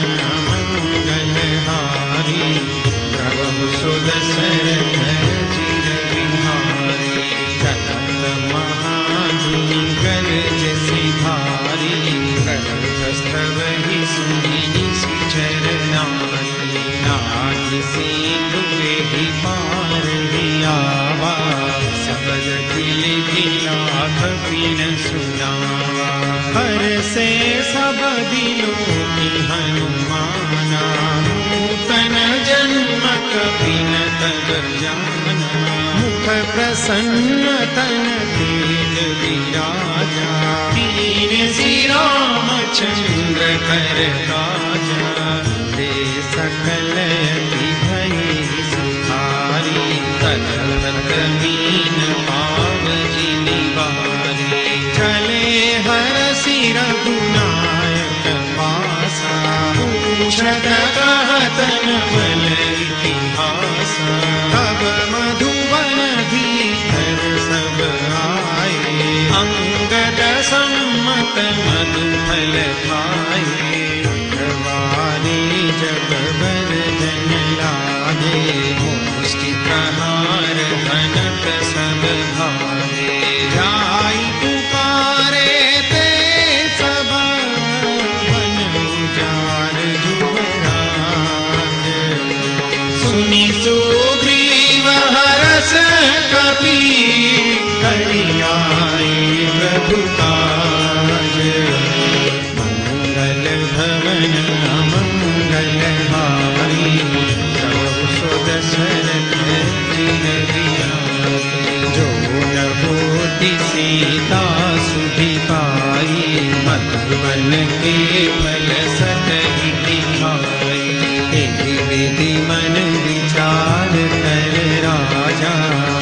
मंगलहारी, प्रभु सुदशरथ चिर बिहारी। सतत महाजुनि गरजसि भारी, कंठस्थवहि सुनि सिचर नारी। नाहि सिंधु एहि पार हियावा, सबल दिलि लाख बिन सुनावा। हरसे सब दिलों हनुमाना, नूतन जन्म कपिन तब जाना। मुख प्रसन्न तन तेज विराजा, दीन श्रीराम चंद्र कर राजा। दे सकल यति भई सुखारी, तलत मीन पाव जिनि बारी। चले हरसि रघुनायक पासा, पूछत कहत नवल इतिहासा। तब मधुबन भीतर सब आए, अंगद सम्मत मधुफल खाए। करवारे जब बरदन लागे, मुष्टि प्रहार घनत सब भागे। जाई पुकारे ते सब, बन उजार जुबराज। सुनि सुग्रीव हरष कपि, करि आए प्रभु काज। मंगल भवन मंगलहारी, प्रभु सुदशरथ चिर बिहारी। जो न होति सीता सुधि पाई, मधुबन के फल सतहि दिखाई। एहि विधि मन विचार कर राजा,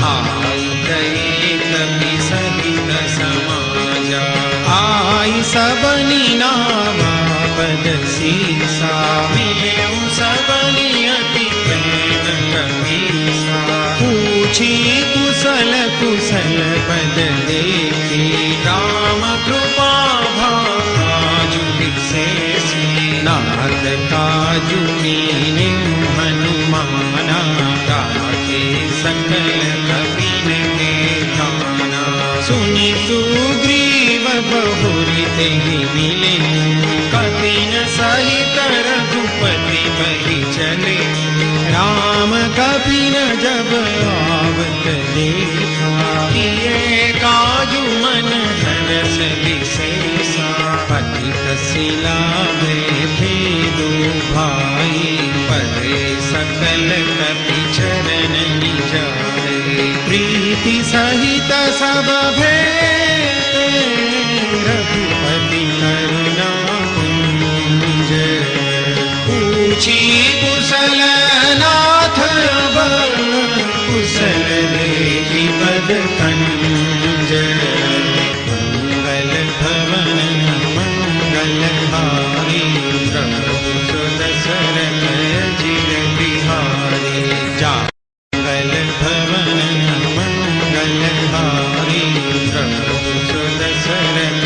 आई गए कपि सहित समाजा। आई सबनि नावा पद सीसा, मिलेउ सबनि अति प्रेम कपीसा। पूछी कुशल कुशल पद देखी, राम कृपा भाजु विशेषी। नाथ काजु कीन्हि हनुमाना, राखे सकल कपिन के ठाना। सुनि सुग्रीव बहुरि तेहि मिले, कपिन सहित रघुपति बहि चले। राम कपिन जब आवत देखा, किए काजु मन हरष विशेषा। पतित शिला थे दो भाई, परे सकल कपि चरण जाए। प्रीति सहित सब भेटे, रघुपति करुणा कुंज। पूछी कुशल नाथ अब, कुशल देखि पद कंज। मंगल भवन मंगलहारी, प्रभु सुदशरथ चिर बिहारी। मंगल भवन मंगलहारी, प्रभु सुदशरथ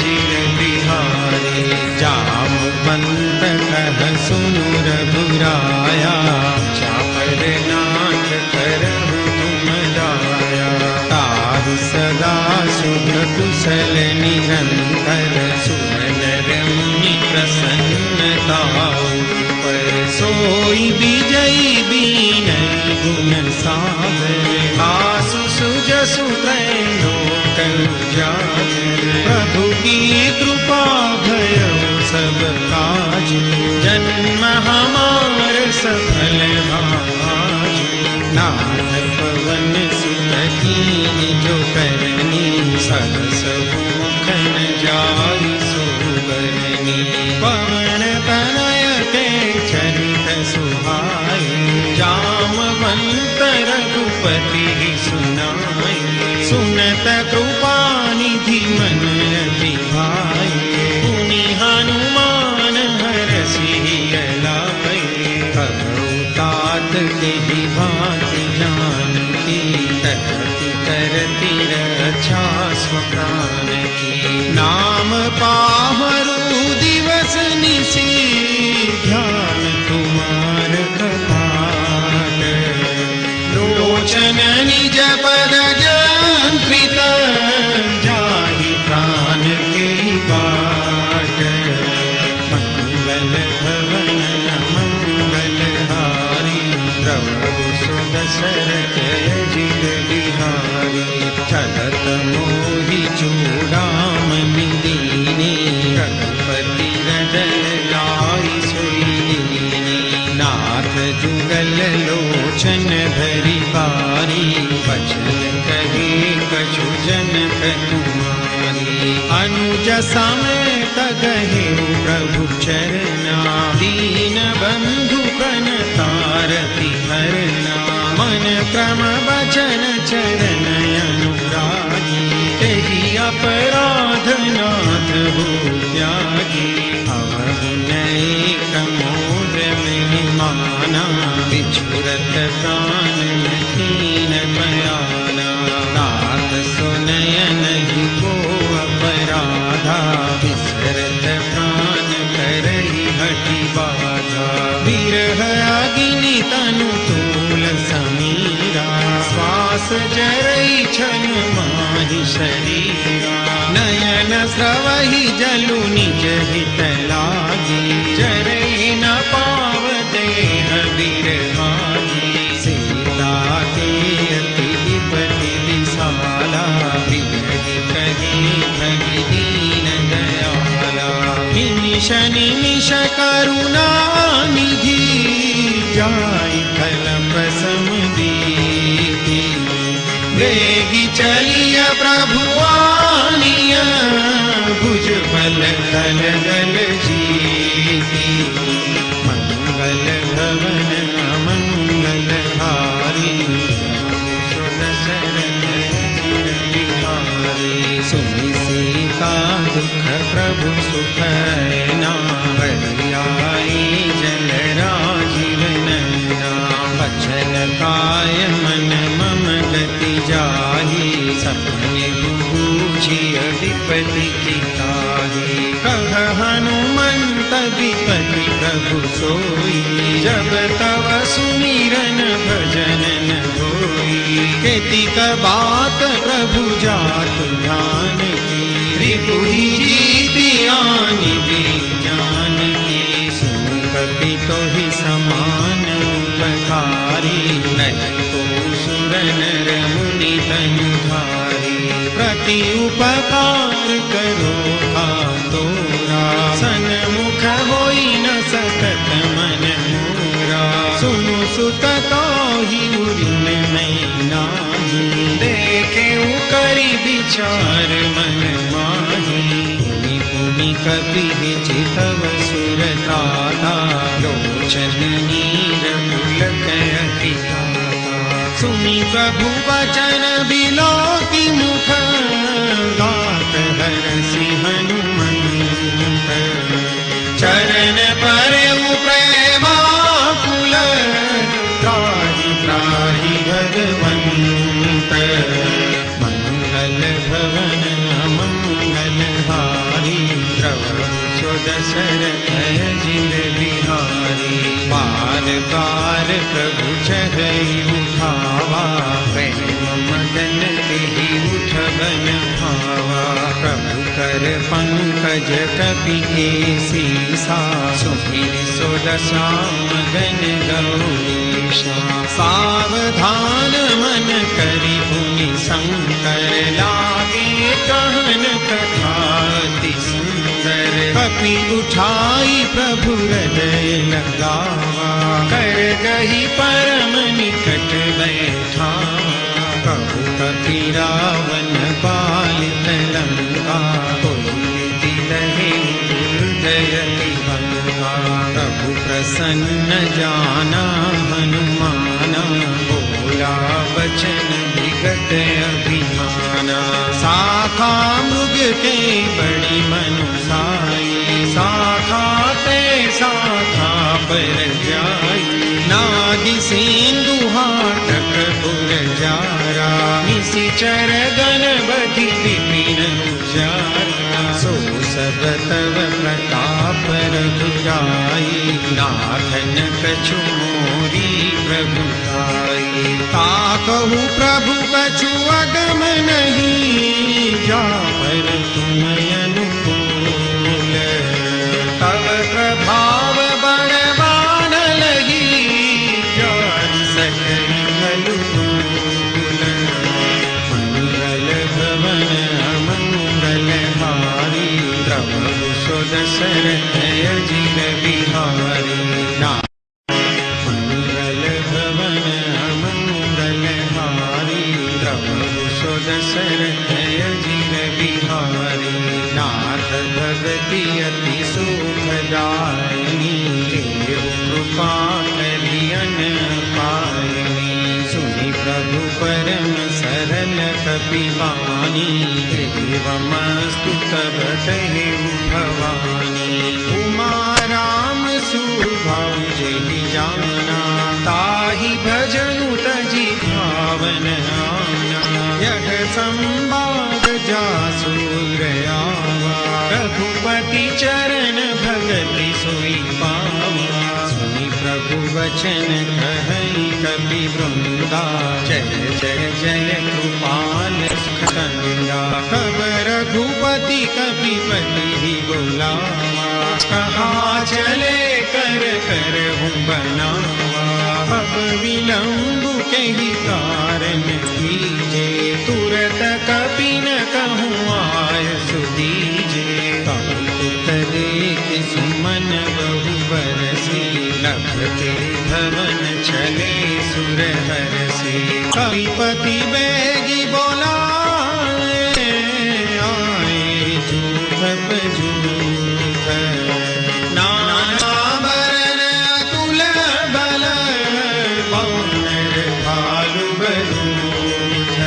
चिर बिहारी। जामवंत कह सुनु रघुराया, चापर नाथ करहु तुम दाया। तारु सदा शुभ कुशल निरंतर, सुर नर मुनि प्रसन्नता पर। सोई विजयी बीनई गुण सागर, आसु सुत जसु त्रैलोक उजागर। प्रभु की कृपा भयो सब काज, जन्म हमार सफल भाज। नाथ पवन सुत कीन्हि जो करनी, सहस मुख न जाई सुबरनी। पवन तनय के चरित सुहाए, जामवंत रघुपति सुनाए। सुनत कृपा निधि मन अति भाए, पुनि हनुमान हरषि लाए। कहु तात के भांति जानकी, तरति करति रक्षा स्वप्राण की। नाम पाहरु दिवस निशि, ध्यान तुम्हार कपाट। लोचन निज पद जंत्रित, जाहि प्राण के बाट। मंगल भवन मंगल हारी, प्रभु सुदशरथ अजित बिहारी। चलत मोहि चूड़ामणि दीनी, रघुपति रंजन लाइ सोई दीनी। नाथ जुगल लोचन भरी बारी, बचन कहे कछु जनक कुमारी। अनुज समेत गहे प्रभु चरना, दीन बंधु प्रणतारति हरना। मन क्रम वचन चरण अनुरागी, तेहि अपराध नाथ हो त्यागी। अवहु नैक मोर महिमाना, बिछुरत प्राण हीन बयाना। नाथ सुनय नहीं को अपराधा, बिसरत प्राण करहि हठि बाधा। विरह अग्नि तनु तूल समीरा, श्वास जरई छन माहि शरीरा। नयन स्रवहि जलु निज हित लागी, जरई न पाव देह बिरहागी। सीता के अति विपति विशाला, बिरहि कहि भगि दीन दयाला। निमिष निमिष करुणा निधि, जाई कल्प समुदीति। वेगी चलिय प्रभु आनिय, भुज बल तल गल जीति। मंगल भवन मंगल हारी, सुदशरथ अजित बिहारी। सुनि सीता दुख प्रभु सुख ना, बलि आई जल राजीवन ना। बचन काय मन मम गति जाहि, सपने बूझि अधिपति की ताहि। कह हनुमंत विपति प्रभु सोई, जब तव सुमिरन भजन न होई। केतिक बात प्रभु जात ध्यान की, रिपुहि जीति आनि विज्ञान की। सुनु कपि तोहि समान उपकारी, नहीं को सुर नर मुनि तनुधारी। प्रति उपकार करो तोरा, सन्मुख होई न सकत मन मोरा। सुनु सुत ताहि उरिन नहीं नाही, देखे करि विचार मन माही। पुनि पुनि कपि चितव सुरताता, लोचन नीर पुलक अति ताता। सुनि प्रभु वचन बिलोकि मुख, गात हरषि हनुमंत। चरण परउ प्रेमाकुल, त्राहि त्राहि भगवंत। मंगल भवन मंगल हारी, प्रभु सुदशरथ अजित बिहारी। बार बार प्रभु चढ़ई उठावा, प्रेम मगन तेहि उठबन भावा। प्रभु कर कर पंकज कपि केसीसा सुमिर सोदसा मगन गौरीशा सावधान मन करि पुनि शंकर लागे कहन कथा अति सुंदर कपि उठाई प्रभु हृदय लगावा कर गही परम निकट बैठा प्रभु कपि रावण पालित लंका तोड़ि दहे हृदय भंगा प्रभु प्रसन्न जाना हनुमाना बोला वचन विगत अभिमाना शाखा मृग के बड़ी मनुसाई शाखा ते शाखा पर जाई नागि सिंधु हाटक पुर जारा निशिचर गणपति विपिन उजारा सो सब तव प्रताप रघुराई नाथन कछु मोरी प्रभुताई ताकहु प्रभु कछु अगम नहीं जा पर तुम अनुकूल तव प्रभाव बड़वान लगी जान सकल अनुकूल मंगल भवन अमंगल हारी प्रभु सुदशरथ अजिर बिहारी मंगल भवन अमंगल हारी प्रभु सुदशरथ अजिर बिहारी नाथ भगति अति सुखदायिनी देव कृपा करियन पायनी सुनि प्रभु परम सरल कपि वाणी देवमस्तु तब कहे भवानी उमा राम सुभाव जहि जाना ताहि भजनु तजि भावन आना यह संवाद जासुर आवा रघुपति चरण भगति सोई पावा सुनि प्रभु वचन कहई कपि वृंदा जय जय जय कृपाल सुखंदा कब रघुपति कपिपति ही बुलावा कहाँ चले कर कर हूँ बनावा अब विलंब के ही कारण कीजे तुरत कपि न कहूँ आय सुदीजे करे कि सुमन बहु बरसी लभते भवन चले सुर हरसी कपिपति बेगी बोला आए जूथ जूथ नाना बरन अतुल बल वानर भालु बलूथ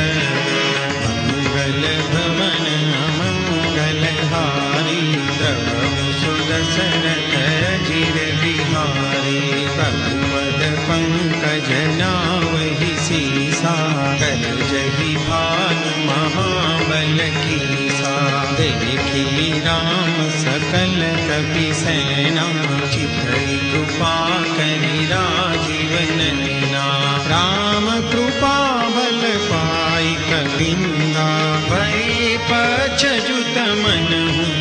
मंगल भवन अमंगल हारी प्रभु सुदशरथ अजिर बिहारी प्रभु पद पंकज नावहि सीसा कर जहि भानु महाबल कीसा देखी राम सकल कपि सेना चितई कृपा करि राजीव नैना राम कृपा बल पाई कविंदा भय पछजुत मन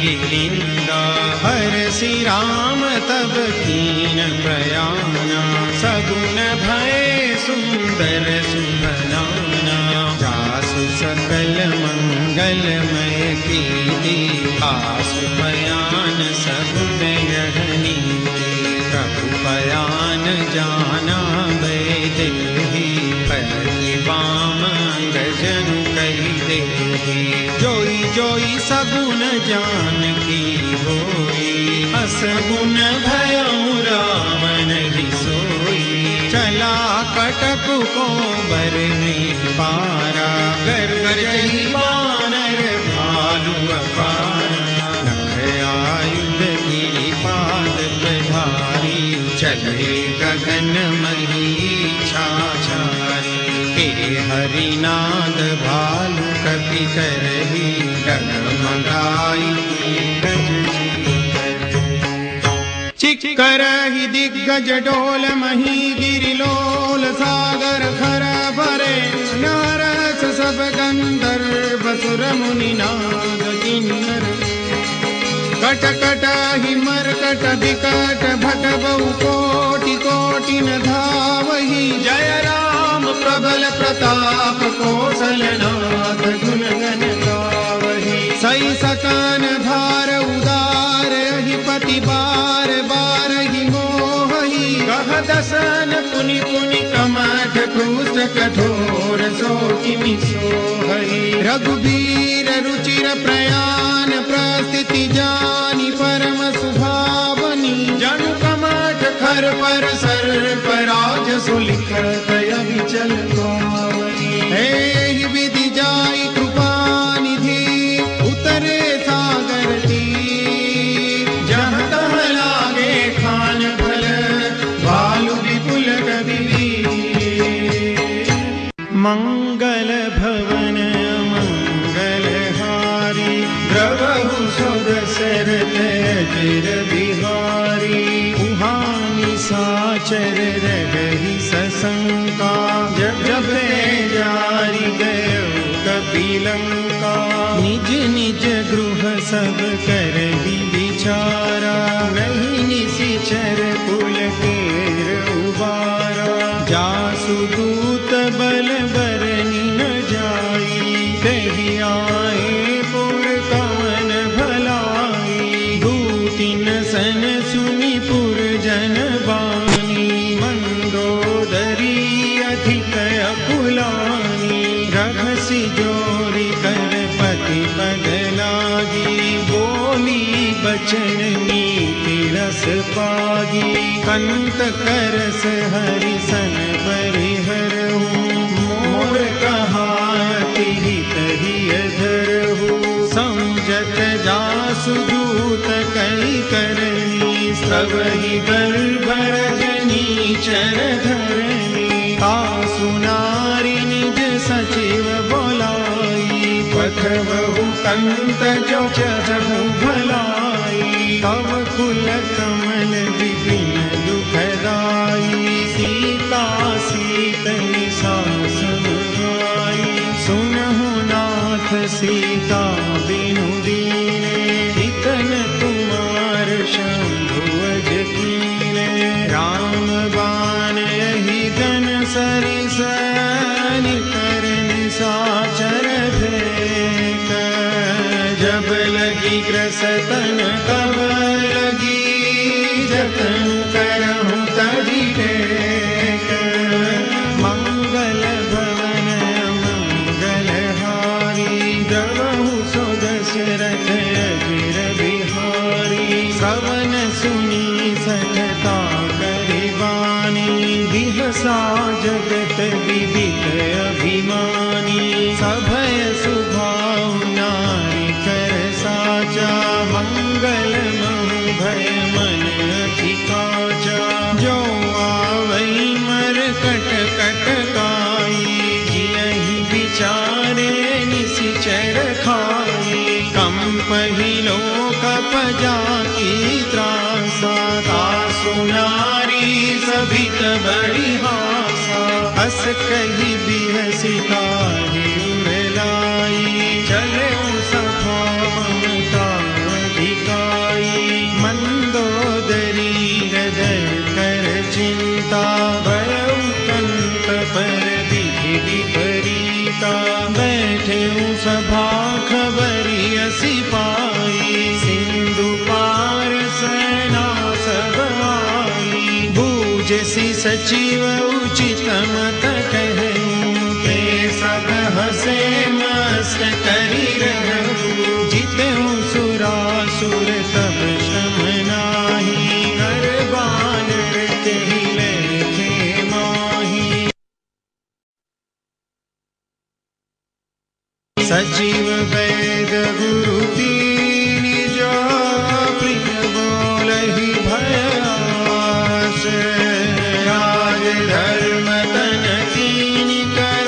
गिरिंदा हरसि राम तब कीन प्रयाना सगुन भय सुंदर सुभनाना जासु सकल मंगलमय कीर्ति आसु बयान सगुन यह नीति प्रभु बयान जाना वैदेही पति वाम गजनु कही देही जोई जोई सगुन जान की होई असगुन भयउ रावण ही सोई चला कटक को बर में पारा कर जही बानर भालु अपारा नख आयुध गिरि पाद प्रधारी चले गगन मही छाछारी के हरिनाद भालु कपि करही डगमगाई चिक्करहि दिग्गज डोल मही गिरिलोल सागर खर भरे नारस सब गंधर्व सुर मुनि नाद किन्नर कट कट ही मरकट विकट भट बहु कोटि कोटि न धावहि। जय राम प्रबल प्रताप कौशलनाथ गुण गण गावहि। सई सकान धार उदार अधिपति बार बार ही मोहि। कह दसन पुनि पुनि कमठ क्रूस कठोर सो किमि सोहहि। रघुबीर रुचिर प्रयाण प्रस्थिति जानि परम सुभावनी। जनु कमठ खर पर सर पराज सुलिखत अविचल पावनी। एहि विधि जाई कृपा निधि उतरे सागर तीर। जहाँ तहाँ लागे खान फल भालु विपुल गतिवीर। मंगल भवन मंगलहारी द्रवहु सुदशरथ अजिर बिहारी। उहानि साचर रगहि सशंका। जब जपे जारि गयो कपिलंका। निज निज गृह सब करहि विचारा। नहीं निशिचर पुलकेर उबारा। जासु दूत बल बरनि न जाई। कहि आए पुर कवन भलाई। दूतिन सन सुनि पुर जन बानी। मंदोदरी अधिक अकुलानी। रघसि जोरि कर पति पग लागी। बोली बचन नीति रस पागी। कंत करस हरि सन परिहरहु। मोर कहायति हित हिय धरहु। समझत जासु दूत कई करनी। सबहि गर्भ रजनी चर धरनी। तासु नारी निज सचिव बोलाई। पठबहु कंत जो चहु भलाई। तव कुल कमल विपिन दुखदाई। सीता सीतनि सासु आई। सुनहु नाथ सीता बिनु दीने। इतन तुमार शंभु अज कीने। राम बाण यही गन सरिस निकरन साचर भेक। जब लगी ग्रसतन तब लगी। जतन करहु तहि टेक। मंगल भवन मंगलहारी द्रवहु सुदशरथ अजिर बिहारी। श्रवण सुनि सठता करिबानी। बिहसा जगत विदित अभिमानी। सभय सुभाव नारी कर साचा। मंगल महु भय मन अधिकाचा। जो आवई मर कट कट काई। जियहि विचारे निशिचर खाई। कंपहि लोक पजाकी त्रासा। तासु नारी सभित बड़ी हासा। हस कहि बिहसि काहि उरलाई। चले सभा ममता अधिकाई। मंदोदरी हृदय कर चिंता। भयउ कंत पर विधि विपरीता। बैठे सभा खबरी असि पाई। सिंधु पार सेना सब आई। बूझसि सचिव उचित मत कहूँ। ते सब हसे मस्त करि रहू। जितहु सुरासुर तब श्रम नाही। हर बानर तेहि लेखे माही। सचिव वैद गुरु दीनि जो। प्रिय बोलहि भयास। राज धर्म तन कीनि कर।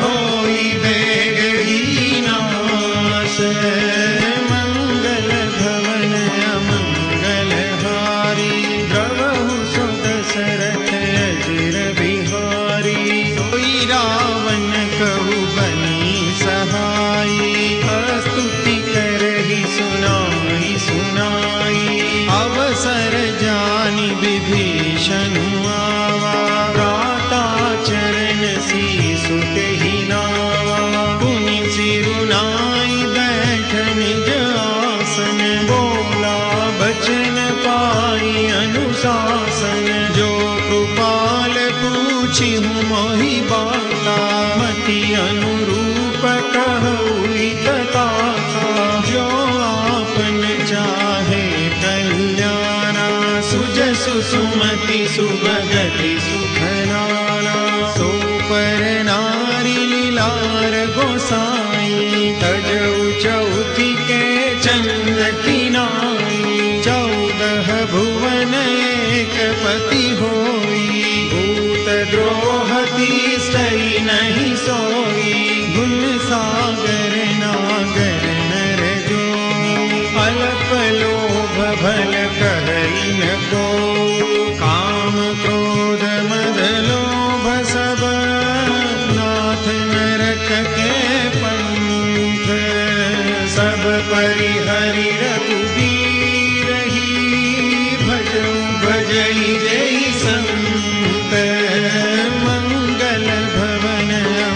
होई बेग ही नाश। पाई अनुशासन, जो कृपाल पूछी हूँ मोहि बाता, मति अनुरूप कहूँ तथा, जो आपन चाहे कल्याणा, सुजसु सुमति सुभगति सुखनाना, सो पर नारी लीलार गोसाई, तजऊ चौथी के चंद की नाई, 14 भुवन एक पति होई, भूत द्रोह तीसरी नहीं सोई, गुण सागर नागर नर जो, अल्प लोभ भल कहई न को, काम क्रोध मद लोभ सब नाथ नरक के पंथ, सब परिहरि रघुबीर ही, भजऊ भजई जय संत, मंगल भवन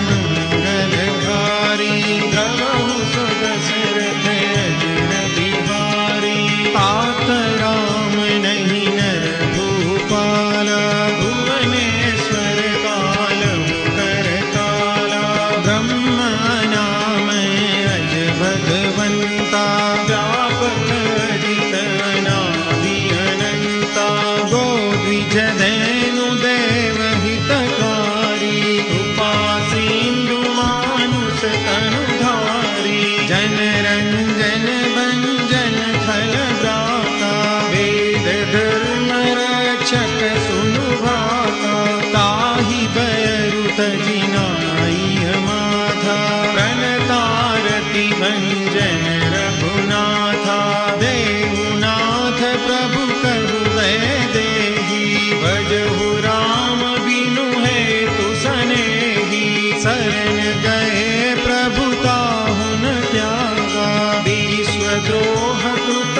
मंगलहारी, द्रवहु सुध सिरथ अजिर बिहारी, तात राम नहीं नर भूपाला, भुवनेश्वर कालहु करताला, ब्रह्मा नाम अज भगवंता, व्यापक अजित अनादि अनंता, गो द्विज धनु देव हितकारी, कृपा सिंधु मानुष तनुधारी, जन रंजन भंजन खल दाता, वेद धर्म रक्षक सुनु भाता, ताहि बयरु तजिनाई माथा, प्रणतारति भंजन रघुनाथा, देवनाथ प्रभु करु वैदेही, भजहु राम बिनु हेतु सनेही, शरण गए प्रभु ताहु न त्यागा, विश्वद्रोह कृत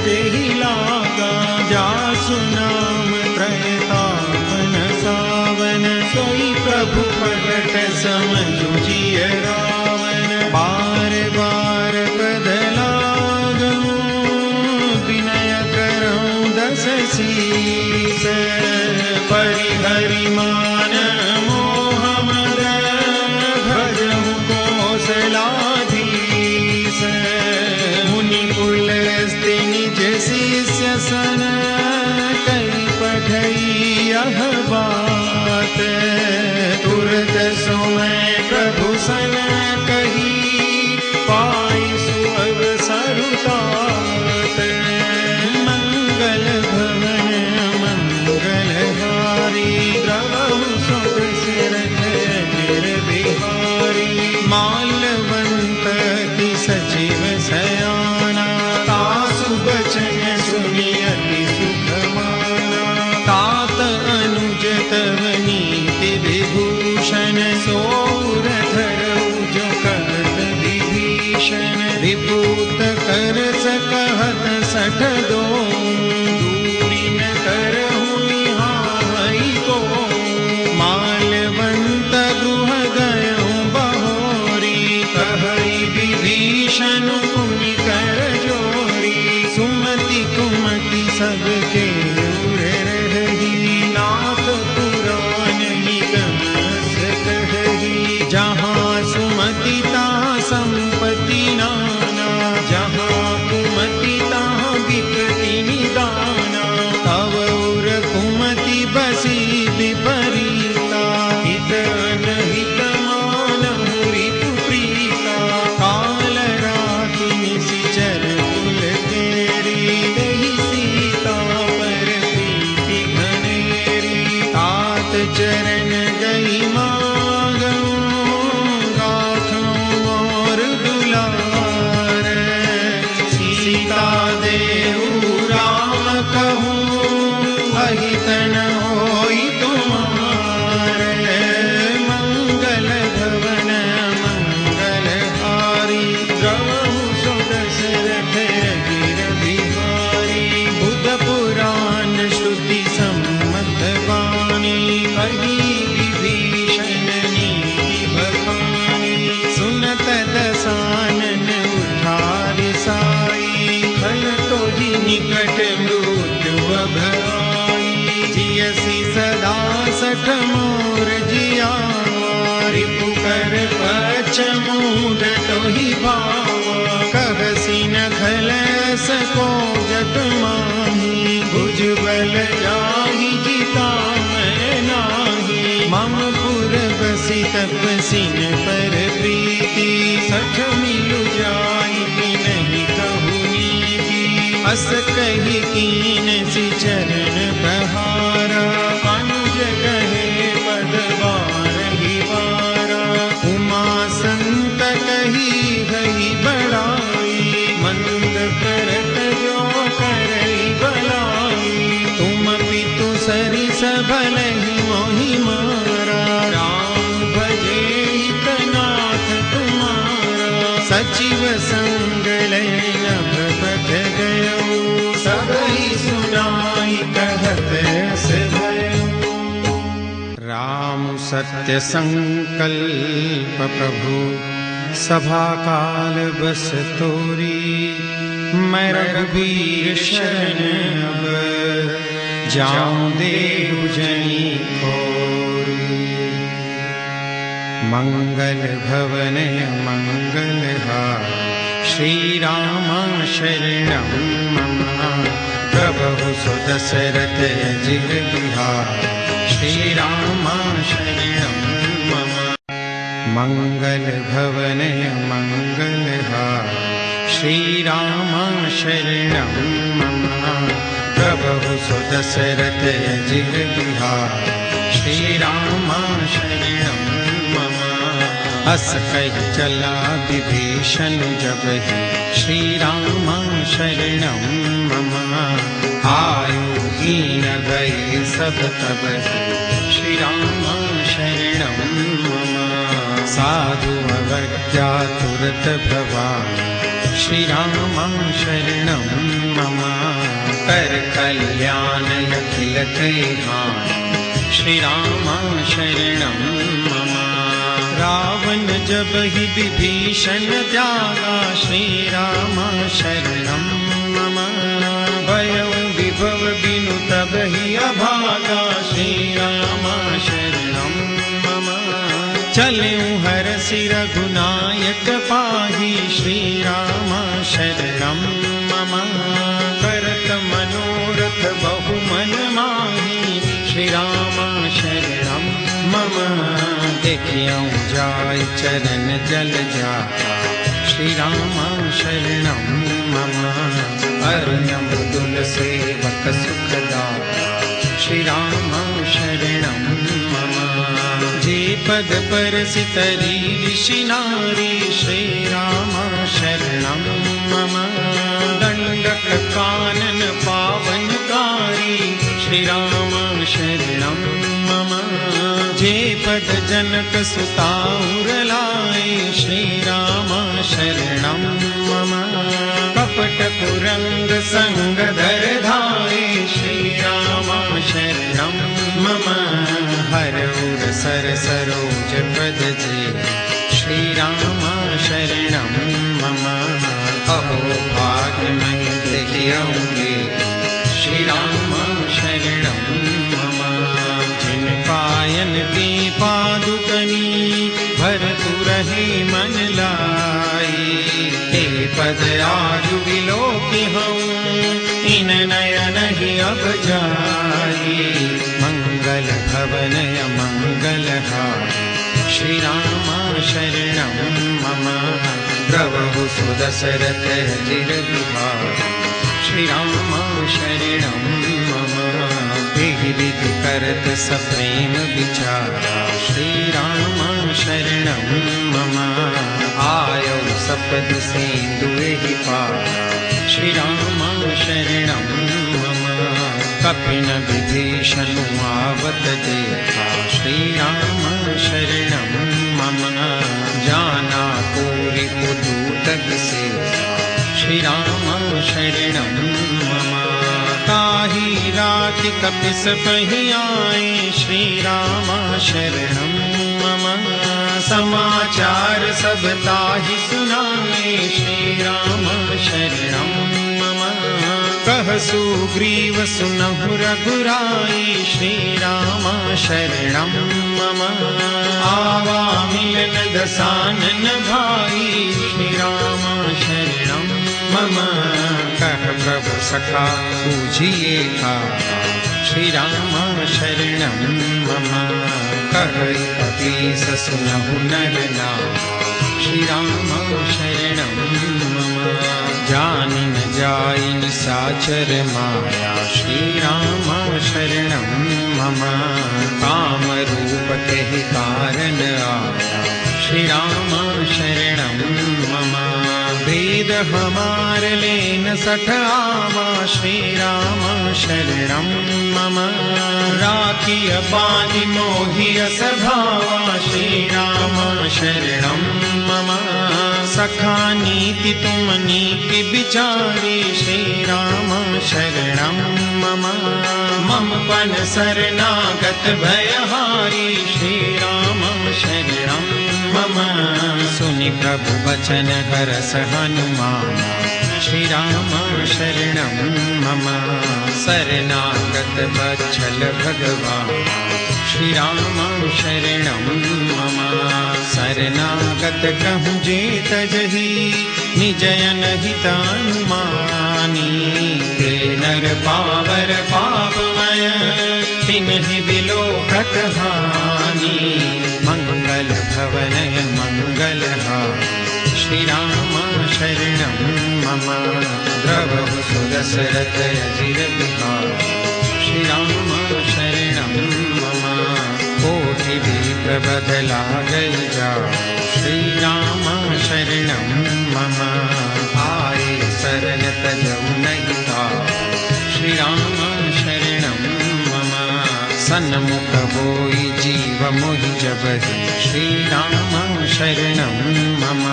जहि लागा, जासु नाम त्रयतापन सावन, सोई प्रभु प्रगट समझु जिय रावण, बार बार पद लागूं, विनय करऊं 10 शीस, परिहरि मान मोह मद, भजहु कौशलाधीश, मुनि कुल स्त्रि निज शिष्य सन, कई पठई यह बात, तुरत सोमै प्रभु सन कही, पाई सुअवसर तात, मंगल भवन मंगलहारी, द्रवहु सुध सिरथ अजिर बिहारी, माल्यवंत की सचिव सयाना, तासु बचन सुनि अति सुख माना, तात अनुज तव नीति विभूषण, सोर धरऊ जो कहत विभीषण, विभूत कर सकहत 62, दूरी न करहु निहाई को, माल्यवंत गृह गयऊं बहोरी, कहई विभीषण पुनि कर जोरी, सुमति कुमति सबके उर रही, नाथ पुराण निगम अस कही, जहाँ सुमति तहाँ संपत्ति नाना, जहाँ कुमति तहाँ विपत्ति निदाना, तव उर कुमति बसी विपरीता, हित अनहित मानहु रिपु प्रीता, काल राखि निशिचर कुल तेरी, दहि सीता पर 62 मोर जिया रिपु कर पचमूड टोहि भावा कहसी न खलस को जग माही भुजबल जाहि जिता मैं नाही मम पुर बसी तपसिन पर प्रीति 60 मिलु जाई नहीं कहु नीति अस कही कीन सि चरण बहारा अनुज कहे पद बारहि बारा उमा संत कही गई बड़ाई मंद करत जो करई भलाई तुम पितु सरिस भलहि मोहि मारा राम भजे हितनाथ तुम्हारा सचिव संग लय नभ पथ गयो सबहि सुनाई कहत अस भयो। राम सत्य संकल्प प्रभु सभा काल बस तोरी मैं रघुबीर शरण अब जाऊं देहु जनी खोरी मंगल भवन मंगल श्री राम शरणं मम प्रभु सुदशरथ अजिर बिहार श्री राम शरणं मम मंगल भवन मंगल श्री राम शरणं मम प्रभु सुदशरथ अजिर बिहार श्री राम शरणं मम अस कहि चला विभीषण जब ही श्री राम शरणं मम आयु हीन भय सब तब ही श्री राम शरणं मम साधु अवज्ञा तुरत भवानि श्री राम शरणं मम कर कल्याण अखिल कल्याण श्री राम शरणं मम रावण जब ही विभीषण त्यागा श्री राम शरणं मम भयउ विभव बिनु तब ही अभागा श्री राम शरणं मम चलऊँ हरसि रघुनायक पाहि श्री राम शरणं मम करत मनोरथ बहु मन माहि श्री राम शरणं मम देखियौ जाय चरण जल जाता श्री राम शरणं मम अरुणम दुल सेवक सुखदाता श्री राम शरणं मम जे पद परसितरी ऋषि नारी श्री राम शरणं मम दंडक कानन पावनकारी श्री राम शरणं मम जे पद जनक सुता उरलाए श्री राम शरणं मम कपट कुरंग संग धर धाये श्री राम शरणं मम हरउर सर सरोज पद जे श्री राम शरणं मम अहो भाग्य मैं देखियौगे श्री राम शरणं मम जिन पायन की पादुकनी भरतु रहे मन लाई हे पद आजु विलोकि हूँ इन नयन ही अब जाई मंगल भवन मंगल श्री राम शरणं मम प्रभु सुदशरथ अजिर बिहार श्री राम शरणं मम विधि विधि करत सप्रेम विचारा श्री राम शरणं मम आयौ सपद सेंदुए ही पारा श्री राम शरणं मम कपिन विभीषण आवत देखा श्री राम शरणं मम जाना पूरी पुदूत सेवा श्री राम शरणं मम ताहि राखि कपिस पहि आए श्री राम शरणं मम समाचार सब ताहि सुनाए श्री राम शरणं मम कह कह सुग्रीव सुनहु रघुराई, श्री राम शरणं मम। आवा मिलन दसानन भाई, श्री राम शरणं मम। कह प्रभु सखा पूजिए का, श्री राम शरणं मम। कह कपीस सुनहु नर नाम, श्री राम शरणं मम। जानि न जाई निशाचर माया, श्री राम शरणं मम। काम रूप कहि कारण आया, श्री राम शरणं मम। वेद हमार लेन सठ आवा, श्री राम शरणं मम। राखिय बानि मोहिय सभावा, श्री राम शरणं मम। सखा नीति तुम नीति विचारी, श्री राम शरणं मम। मम पन शरणागत भयहारी, श्री राम शरणं मम। सुनि प्रभु वचन हरस हनुमान, श्री राम शरणं मम। शरणागत वत्सल भगवान, श्री राम शरणं मम। शरणागत कहूँ जेत जही, निजयन हितानुमानी। ते नर पावर पापमय, तिन्हि बिलोकत हानि। मंगल भवनय मंगलहारी, श्री राम शरणं मम। द्रवहु सुदशरथ अजिर बिहारी, श्री राम शरणं मम। कोटि विप्र बदला गई जाओ, श्री राम शरणं मम। आए शरण तजऊ नहीं ताओ, श्री राम शरणं मम। सन्मुख होई जीव मोहि जबहि, श्री राम शरणं मम।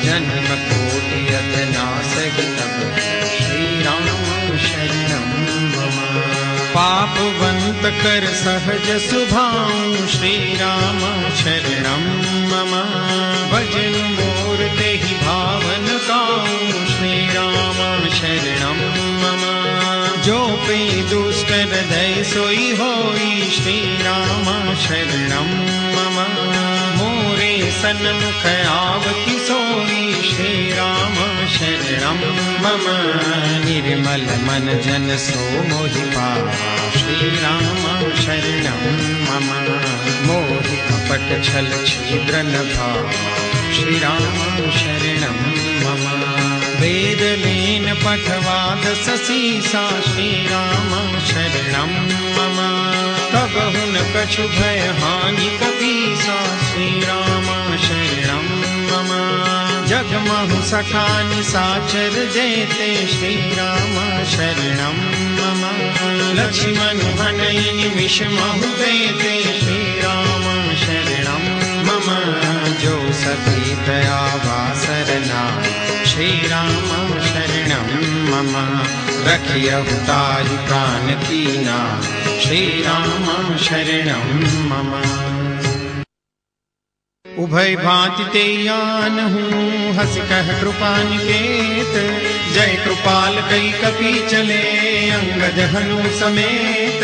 जन्म कोटि अथ नासहि तब, श्री राम शरणं मम। पापवंत कर सहज सुभाऊ, श्री राम शरणं मम। भजन मोर तेहि भावन काऊ, श्री राम शरणं मम। जो पे दुष्ट हृदय सोई होई, श्री राम शरणं मम। मोरे सन्मुख आवति सोई, श्री राम शरणं मम। निर्मल मन जन सो मोहि पावा, श्री राम शरणं मम। मोहि कपट छल छिद्र न भावा, श्री राम शरणं मम। वेद लीन पठवाद ससीसा, श्री राम शरणं मम। कबहु न कछु भय हानि कपीसा, श्री राम शरणं मम। जगमहु सखा निशाचर जेते, श्री राम शरणं मम। लक्ष्मण हनई निमिष महु देते, श्री राम शरणं मम। जो सती दयावा सरनाम, श्री राम शरणं मम। रखियहु ताहि प्राण कीना, श्री राम शरणं मम। उभय भांति ते आनहूँ, हस कह कृपा निकेत। जय कृपाल कई कपि चले, अंगद हनु समेत।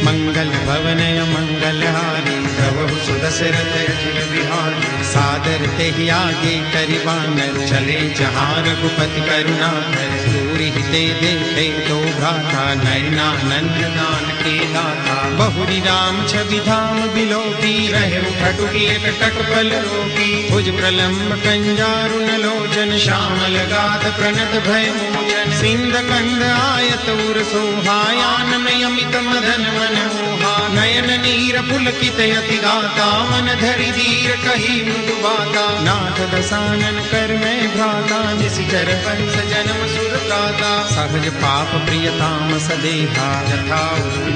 मंगल भवनय मंगलहारी, प्रभु सुदशरथ अजिर बिहारी। सादर तेहि आगे करिबानर, चले जहाँ रघुपति करुणाकर। दूरि ते देखे तो भ्राता, नयनानंद दान के दाता। बहुरी राम छवि धाम बिलोकी, रहे खटुकी कटक बल रोकी। भुज प्रलम्ब कंजारुन लोचन, श्यामल गाध प्रणत भय मोचन। सिंध कंद आयत उर सोहायान, अमित मदन मन मोहा। नयन नीर पुलकित अति गाता, मन धरि धीर कही मृदु बाता। नाथ दसानन कर मैं भ्राता, निशिचर वंश जन्म सुर प्राता। सहज पाप प्रियताम सदेहा, यथा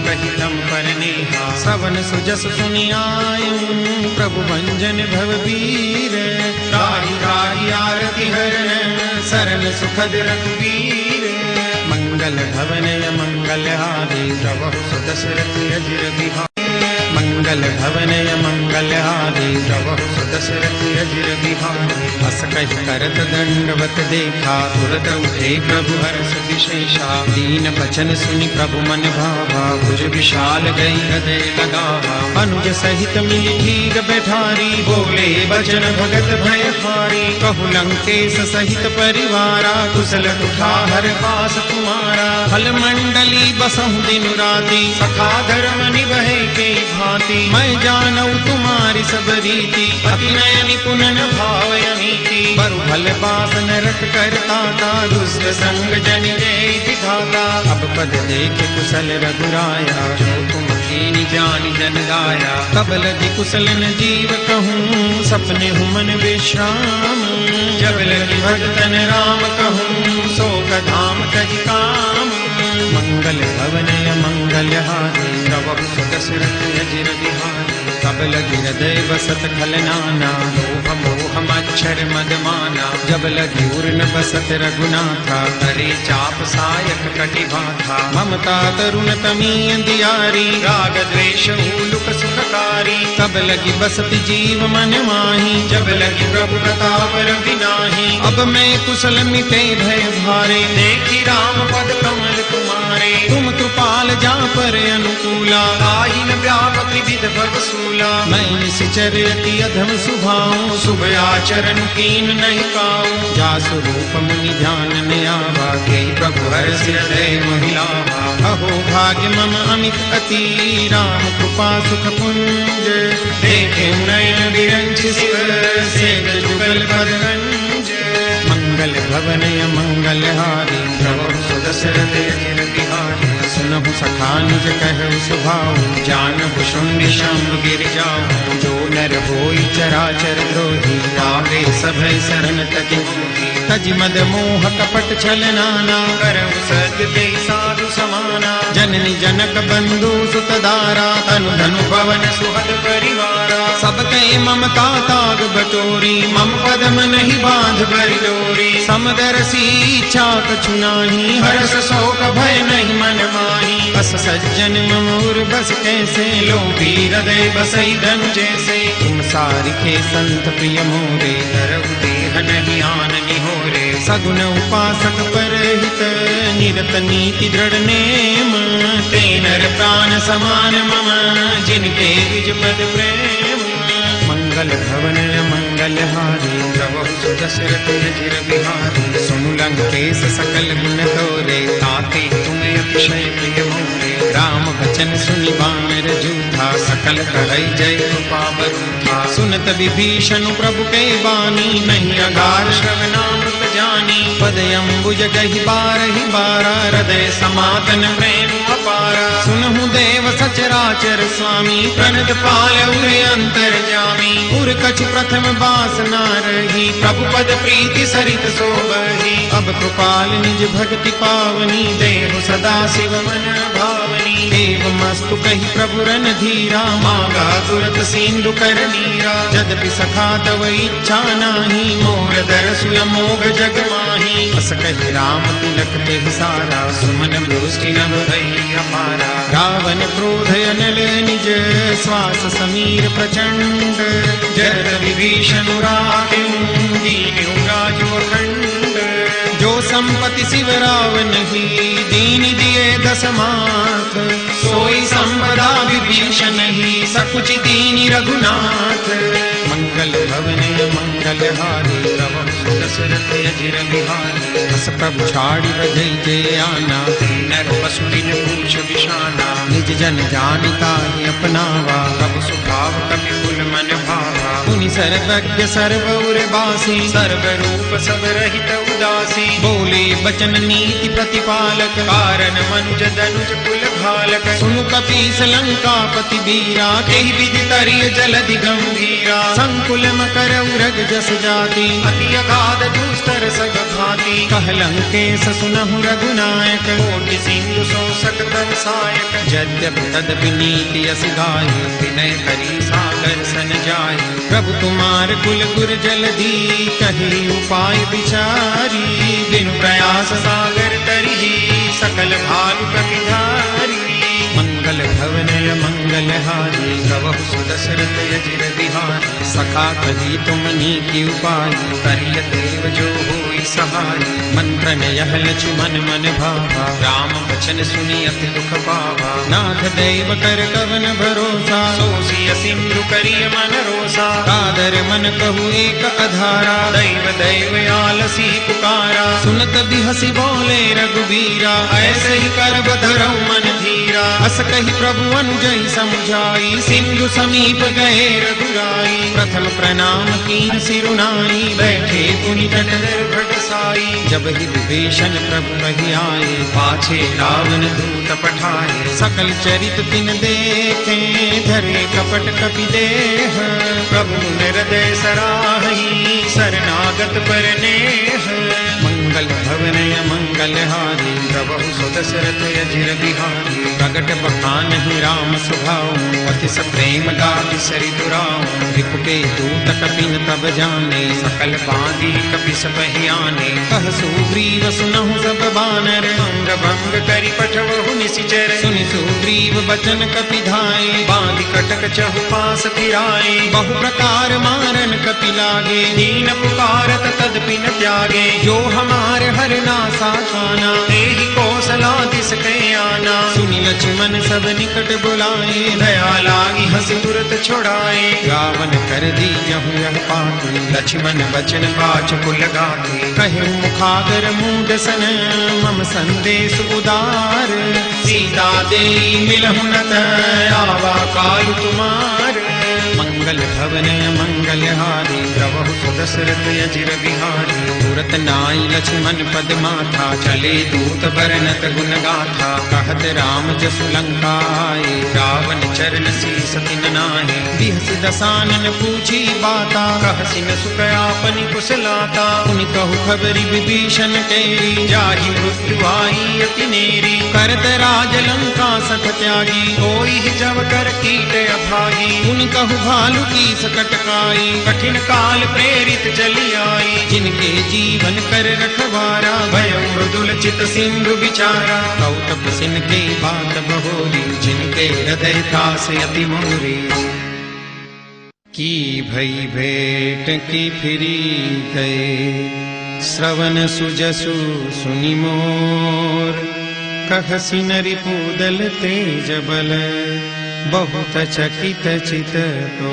कहितम परनेहा। सवन सुजस सुनियायूं, प्रभु भंजन भवबीर। राही राही आरति हरण, सरल सुखद रघुवीर। मंगल भवनय मंगलहारी, प्रभु सुदशरथ अजिर बिहारी। मंगल भवनय मंगलहारी प्रभु सुदशरथ अजिर बिहारी हस कहि करत दंडवत देखा तुरत उठे प्रभु हर्ष विशेषा दीन बचन सुनि प्रभु मन भावा भुज विशाल गई हृदय लगावा अनुज सहित मिली भीग बैठारी बोले बचन भगत भय हारी कहु लंकेश सहित परिवारा कुशल कुठार पास तुम्हारा फल मंडली बसहु दिन राति सखा धर्म निभे के भांति मैं जानऊ तुम्हारी सब रीति अति नय निपुण भाव अनीति बरु भल पास नरक करता था दुष्ट संग जन जय दिखाता अब पद देख कुशल रघुराया जो तुम कीनी जान जन गाया तब लगी कुशल न जीव कहूँ सपने हूँ मन विश्राम जब लगी भगतन राम कहूँ शोक धाम तज काम मंगल भवनय मंगलहारी प्रभु सुदशरथ अजिर बिहारी तब लगी हृदय बसत खल नाना लोभ मोह मच्छर मद माना जब लगी उर्न बसत रघुनाथा करे चाप सायक कटि भाथा ममता तरुण तमी अंधियारी राग द्वेष हुलुक सुखकारी तब लगी बसत जीव मन माही जब लगी प्रभु प्रताप रविनाही अब मैं कुशल मिटे भय भारे देखी राम पद कमल तुम्हारे तुम कृपाल जा पर अनुकूला आइन व्यापक विविध भव सूला मैं निश्चर अति अधम सुभाऊं शुभ आचरण कीन नहीं पाऊं जा स्वरूप मुनि ध्यान में आवा के प्रभु हर्ष हृदय महिलावा अहो भाग्य मम अमित अति राम कृपा सुख पुंज देखे नयन विरंच शिव सेव जुगल पदरंज मंगल भवनय मंगलहारी प्रभु सुदशरथ अजिर बिहारी सुनहु सखा निज कहु सुभाऊ जानहु शुंड शंभ गिर जाऊ जो नर होई चराचर द्रोही आवे सभय शरण तज तज मद मोह कपट छल नाना करहु सद्य साधु समाना जननी जनक बंधु सुत दारा तनु धनु पवन सुहद परिवारा सब कहे ममता ताग बटोरी मम पदम नहीं बांध भरी डोरी समदरसी इच्छा कछु नाही हर्ष शोक भय नहीं मन माही बस सज्जन ममूर बस कैसे लोभी हृदय बसई धन जैसे तुम सारिखे संत प्रिय मोरे धरऊ देह नहीं आन निहोरे सगुन उपासक परहित निरत नीति दृढ़ नेम तेनर प्राण समान मम जिनके द्विज पद प्रेम मंगल भवनय मंगलहारी प्रभु सुदशरथ अजिर बिहारी सुनु लंकेश सकल गुण तोरे ताते तुम अतिशय प्रिय मोरे राम बचन सुनि बानर जूठा सकल कहै जय कृपा बरूठा सुनत विभीषण प्रभु के बानी नहीं अगार श्रवणामृत जानी पद अम्बुज गहि बारहि बारा हृदय समातन प्रेम अपारा सुनहु देव सचराचर स्वामी प्रणत पाल उरे अंतर जामी उर कछ प्रथम बासना रही प्रभु पद प्रीति सरित सोबही अब कृपाल निज भक्ति पावनी देव सदा शिव मन भावनी एवं मस्तु कही प्रभु रन धीरा मांगा तुरत सिंधु कर नीरा जदपि सखा तव इच्छा नाही मोर दरसु अमोघ जग माही अस कहि राम तिलक ते सारा सुमन दृष्टि नभ भई अपारा रावण क्रोध अनल निज श्वास समीर प्रचंड जरद विभीषण राखें दीन्यु राजो अखंड जो संपत्ति शिव रावण ही दीन दिए दशमाथ सोई संपदा विभीषण ही सकुच दीनि रघुनाथ मंगल भवनय मंगलहारी प्रभु सुदशरथ अजिर बिहारी हस प्रभु छाड़ी बजई जय आना नर पशु दिन पूछ विषाना निज जन जानिता ही अपनावा प्रभु सुभाव कपि कुल मन भावा मुनि सर्वज्ञ सर्वउर बासी सर्व रूप सब रहित उदासी बोले बचन नीति प्रतिपालक कारण मनुज दनुज कुल घालक सुनु कपीस लंकापति बीरा तेहि विधि तरिय जलधि गंभीरा संकुल मकर उरग जस जाति अति अगाध दुस्तर सग भाति कह लंकेश सुनहु रघुनायक कोटि सिंधु सो सकतव सायक यद्यपि तदपि नीति अस गाय विनय करी सागर सन जाय प्रभु तुम्हार कुल गुर जलधि कही उपाय विचारी बिनु प्रयास सागर तरी सकल भालु कपिधारी मंगल भवनय मंगलहारी प्रभु सुदशरथ अजिर बिहारी सखा कही तुमनी की उपाय करिय देव जो होई सहाय मंत्रन यह लक्ष्मण मन भावा राम वचन सुनी अति दुख पावा नाथ देव कर कवन भरोसा सोसिय सिंधु करिय मन रोसा कादर मन कहु एक अधारा दैव दैव आलसी पुकारा सुनत भी हसी बोले रघुबीरा ऐसे ही कर बधरऊ मन धीरा अस कही प्रभु अनुजई समझाई सिंधु समीप गए रघुराई प्रथम प्रणाम कीन सिरुनाई बैठे पुनि तट निर्भट साई जब ही विभीषण प्रभु कही आए पाछे रावण दूत पठाए सकल चरित तिन देखे धरे कपट कपि देह प्रभु हृदय सराही शरणागत पर नेह मंगल भवनय मंगलहारी प्रभु सुदशरथ अजिर बिहारी प्रगट बखान ही राम सुभाऊ अति प्रेम गाति सरि दुराऊ रिपुके दूत कपिन तब जाने सकल बांधी कपि सबहि आने कह सुग्रीव सुनहु सब बानर अंग भंग करि पठवहु निशिचर सुनि सुग्रीव बचन कपि धाये बांधि कटक चहु पास फिराए बहु प्रकार मारन कपि लागे दीन पुकारत तदपि न त्यागे जो हमार हर नासा खाना तेहि कौशलादिस कै आना सुनि लक्ष्मण सब निकट बुलाए दया लागी हंसी तुरत छोड़ाए रावण कर दी जहु यह पाती लक्ष्मण बचन बाच कुल गाती कहे मुखागर मूड सन मम संदेश उदार सीता दे मिलहु नत आवा काल तुम्हार मंगल भवनय मंगलहारी प्रभु सुदशरथ अजिर बिहारी तुरत नाई लक्ष्मण पद माथा चले दूत बरनत गुण गाथा कहत राम जसु लंका आए रावण चरण शीस तिन नाहि बिहसि दसानन पूछी बाता कहसि न सुख आपनि कुशलाता उनि कहु खबरि विभीषण तेरी जाहि मृत्यु आई अति नेरी करत राज लंका सठ त्यागी कोई जब कर कीट अभागी उनि कहु भालु की सकट काई कठिन काल प्रेरित चली आई जिनके जीवन कर रखवारा भय मृदुल चित सिंधु विचारा कौतप सिन के बात बहोरी जिनके हृदय दास अति मोरी की भई भेंट की फिरी गए श्रवण सुजसु सुनि मोर कहसि नरि पूदल तेज बल बहुत चकित चित तो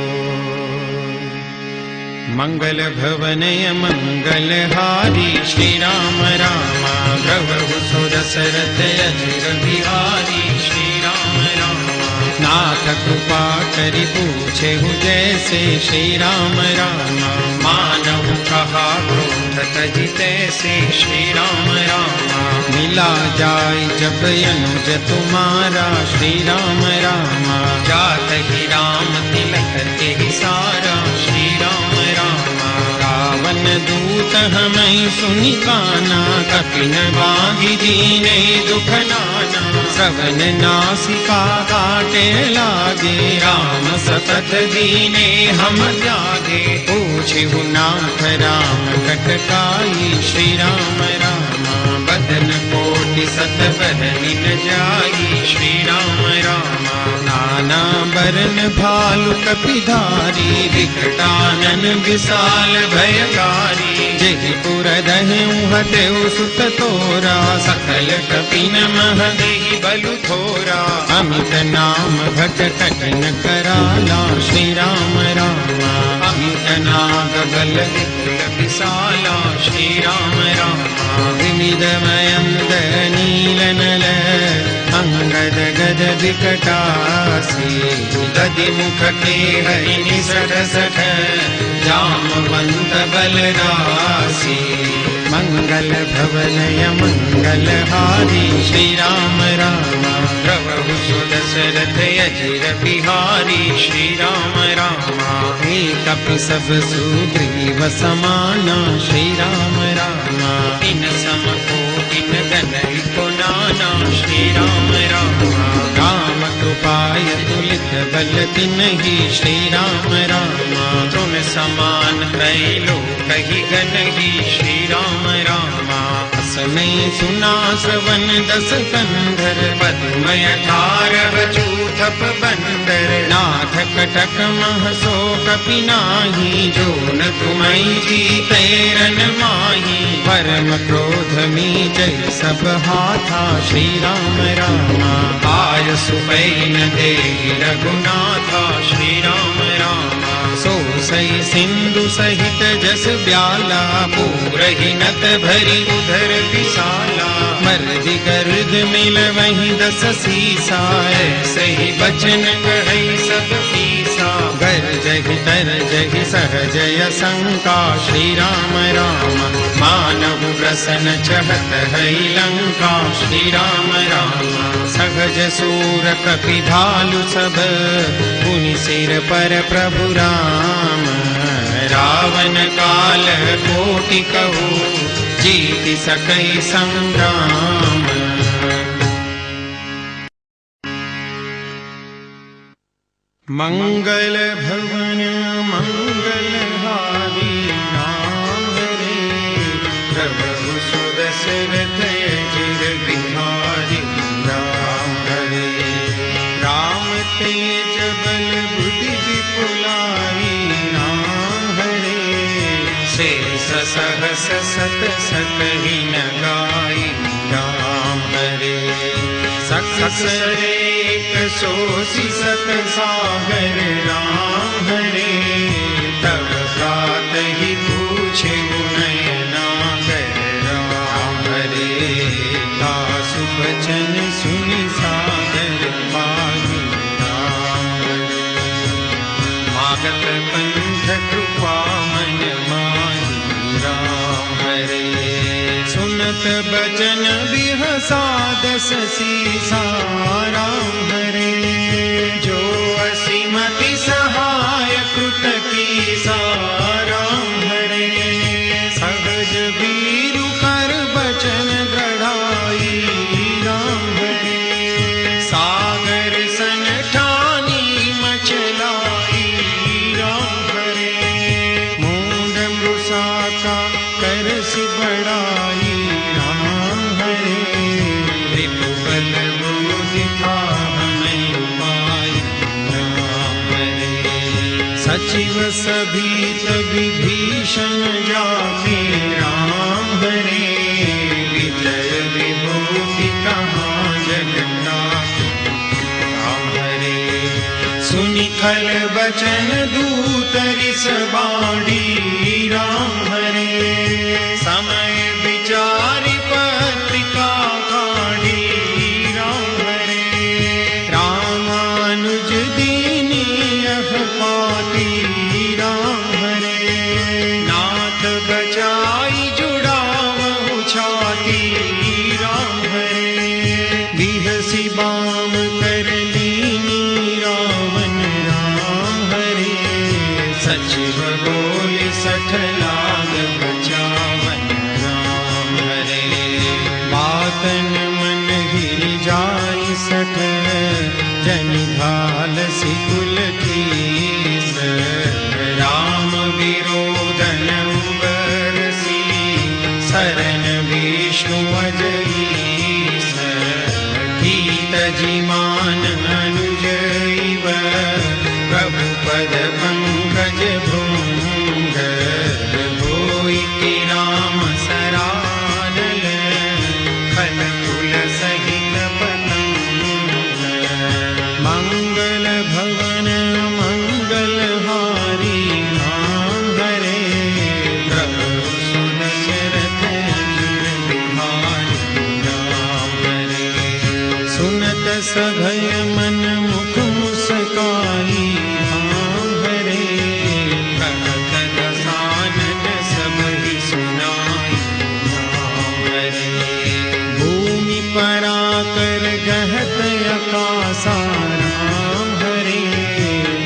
मंगल भवनय मंगलहारी श्री राम रामा प्रभु सुदशरथ अजिर बिहारी श्री राम रामा नाथ कृपा करि पूछे जैसे श्री राम रामा मानव कहा क्रोध तजि तैसे श्री राम रामा मिला जाय जब अनुज तुम्हारा श्री राम रामा जात ही राम तिलक के ही सारा श्री राम रामा रावण दूत हमें सुनि काना कपिन बांधि दीने दुख नाना श्रवण नासिका काटे लागे राम सतत दीने हम त्यागे पूछहु नाथ राम कटकाई श्री राम रामा बदन कोटि सत बदनि न जाई श्री राम रामा नाना बरन भालु कपिधारी विकटानन विशाल भयकारी जेहि पुर दहेउ हतेउ सुत तोरा सकल कपिन मह देहि बलु थोरा अमित नाम भट कठिन कराला श्री राम रामा अमित नाग बल विपुल विशाला श्री राम रामा विमिदमयं नीलनल अंगद गद विकटासी दधि मुख के हरि निसठ सठ जामवंत बलरासी मंगल भवनय मंगलहारी श्री राम रामा प्रभु सुदशरथ अजिर बिहारी श्री राम रामा कपि सब सुग्रीव समाना श्री राम रामा इन सम कोटिन गनहि को नाना श्री राम रामा राम कृपाय तुलित बल तिन्हि श्री राम रामा तुम समान है लोकहि गनहि श्री राम रामा असमय सुना श्रवण दस कंधर पद्मय 18 चूर कप बंदर, नाथ कटक मह सो कपि नाही, जो न तुम्हारी जी तैरन माही। परम क्रोध में जय सब हाथा, श्री राम रामा आय सुपैन देहि रघुनाथा, श्री राम रामा सो सई सिंधु सहित जस ब्याला, पूरहि नत भरी उधर विशाला। मर्दि गर्द मिल वही दस सीसा, सही बचन कहई सब पीसा। गर्जहि तरजहि सहजय शंका, श्री राम राम मानव प्रसन चहत है लंका। श्री राम राम सहज सूर कपि भालु सब, पुनि सिर पर प्रभु राम। रावण काल कोटि कहू, जीति सकई संग्राम। मंगल भवन मंगल हारी, राम हरे प्रभु सुदशरथ अजिर बिहारी। राम हरे राम तेज बल बुद्धि विपुलाई, राम हरे शेष सहस सत सकहि न गाई। राम हरे सकसरेक सोसी सत सागर, राम हरे तब प्रातहि पूछे नयनागर। राम हरे दासु बचन सुनि सादर पाहि। राम हरे मागत पंथ कृपा मन माही। राम हरे सुनत बचन बिहसा दस सीसा। राम हरे जो असीमति सहाय कृत कीसा। राम हरे सहज वीरु कर बचन गढ़ाई। राम हरे सागर सन ठानी मचलाई। राम हरे मूंड मृषा का करसि बड़ाई। राम हरे रिपु बल बुद्धि हमें पाई। राम हरे सचिव सभी विभीषण जाति। राम हरे विजय विभूति कहाँ जगन्नाथ। राम हरे सुनि खल बचन दूतरि सबाड़ी। राम हरे समय विचारि पत्रिका काढ़ी। राम हरे रामानुज दीनी यह पाती। राम हरे नाथ बचाई जुड़ावहु छाती। राम हरे बिहसी बाम कर लीनी रावण। राम हरे सचिव बोले सठ लाग बचावन। राम हरे बातन मन हिल जाई सठ, जनि भाल सिकुल कीस। राम विरोधन उबरसी, शरण विष्णु अजईस। गीत जिमान अनुजैव, प्रभु पद पंकज भृंग। होई कि राम सरानल, खल कुल सहित पतंग। मंगल भवन मंगल हारी, राम हरे प्रभु सुदशरथ अजिर बिहारी। राम हरे सुनत सभय मन मुख मुस्काई। राम हरे कहत दसानन सब ही सुनाई। राम हरे भूमि पराकर गहत आकाशा। राम हरे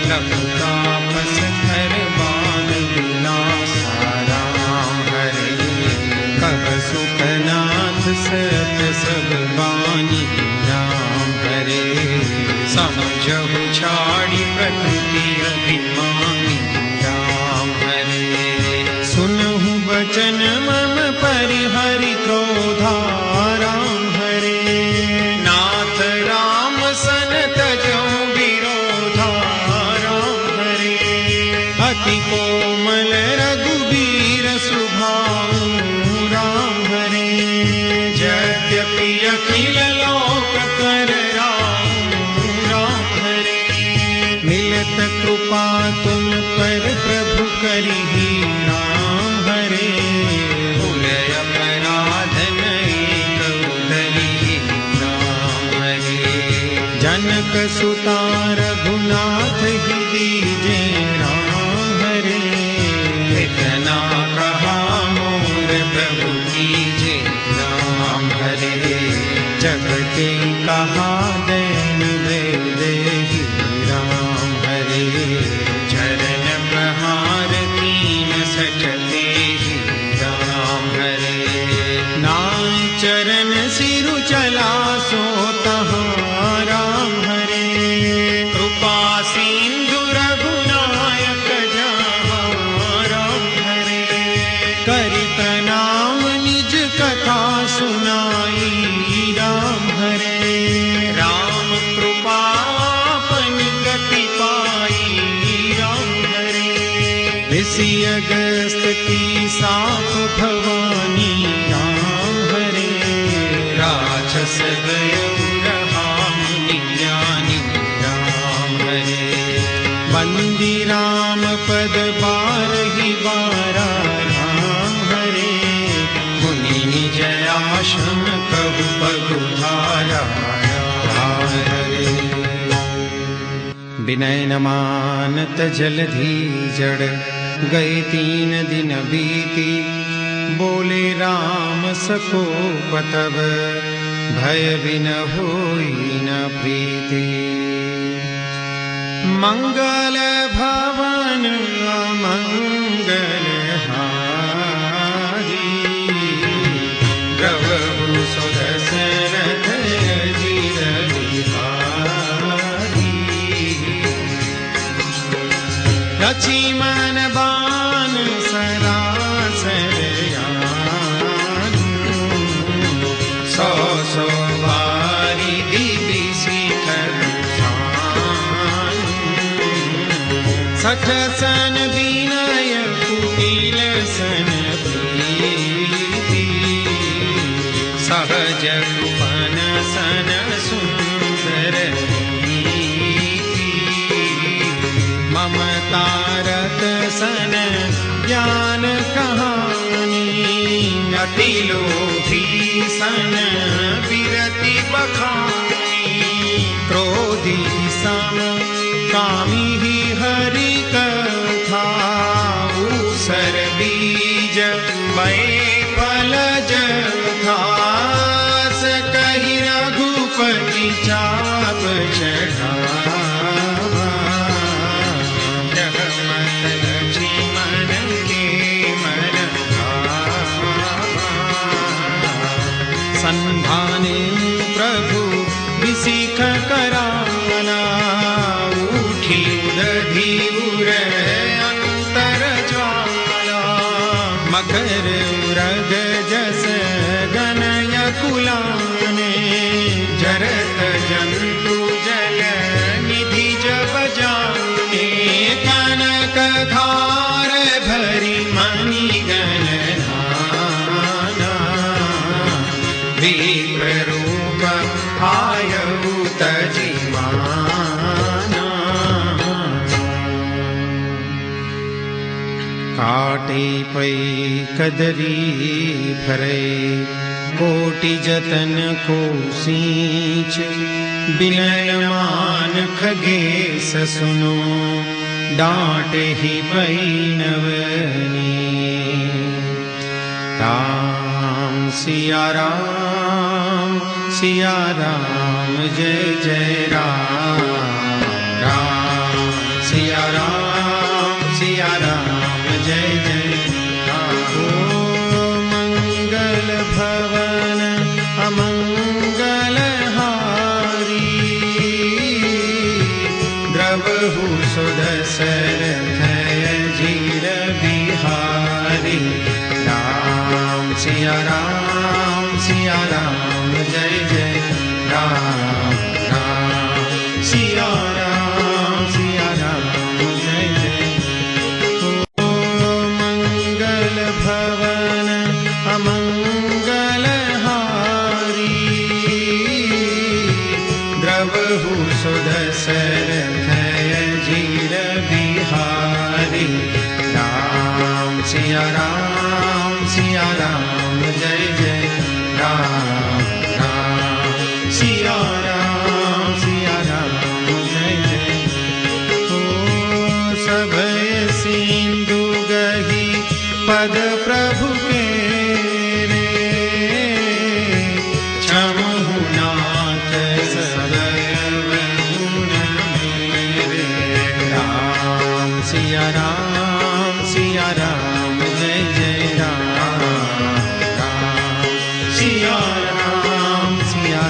लखु तापस हर बाल विलासा। राम हरे कह सुखनाथ सत सब बानी। राम हरे समझहु छाड़ी प्रकृति अभिमानी। राम हरे सुनहु बचन मम परिहरि क्रोधा। राम हरे नाथ राम सन तजौ अति कोमल रघुबीर सुभाऊ राम हरे। यद्यपि अखिल लोक कर राम हरे, मिलत कृपा तुम पर प्रभु करिहि राम हरे। भूलय अपराध नहीं कबू धरिहि राम हरे। जनक सुता रघुनाथ ही दीजे राम हरे। इतना कहा मोर प्रभु कीजे राम हरे। जगते कहा दैन देहि राम हरे। चरण प्रहार कीन सचते ही राम हरे। नाय चरण सिरु चला सो तहाँ राम हरे। कृपा सिंधु रघुनायक जहाँ राम हरे। करि प्रणाम निज कथा सुनाई राम हरे। राम कृपा अपन गति पाई राम हरे। ऋषि अगस्त की साप भवानी राम हरे। राक्षस गयऊ रहा मुनि ज्ञानी राम हरे। बंदी राम पद बारहि बारा राम हरे। मुनि निज आश्रम कहु पगुधारा राम हरे। विनय न मानत जलधि जड़, गए 3 दिन बीती। बोले राम सकोप तब, भय बिन होई न प्रीति। मंगल भवन अमंगल हारी, द्रवहु सुदशरथ अजिर बिहारी। लक्ष्मण बाण सरासर यान, सौ सौ बारी दिव्य शिखर शान। सठ सन विनय कुटिल सन प्रीति, सहज रूपन सन सुंदर नीति। ममता रत सन ज्ञान कहानी, अति लोभी सन विरति बखानी। क्रोधी सम कामी ही हरि कथा, ऊसर बीज बए फलज था। कही रघुपति चाप चढ़ावा, जगमत लक्ष्मण के मन भावा। संधाने प्रभु विसिख कराना, उठी उदधि उर अंतर ज्वाला। मकर उरग जस गनय कुलाने, जरत जंतु जल निधि जब जाने। कनक धार भरी मणि गणना, विप्र रूप आयु तजिमाना। काटे पै कदरी भरे, कोटि जतन को सींच। विनय मान खगेश सुनो, डांटे ही पै नवनी। राम सिया राम जय जय राम। राम सिया राम जय जय राम। ओ मंगल भवन अमंगल हारी, द्रवहु सुदशरथ अजिर बिहारी। राम सिया राम जय जय राम। राम सिया राम जय जय। ओ प्रभु सुदशरथ अजीर बिहारी। राम सिया राम जय जय राम राम सिया राम जय जय। ओ सभय सिंधु गही पद प्रभु के रे, क्षमहु नाथ सदय गुण मेरे। राम सिया राम जय जय राम राम सिया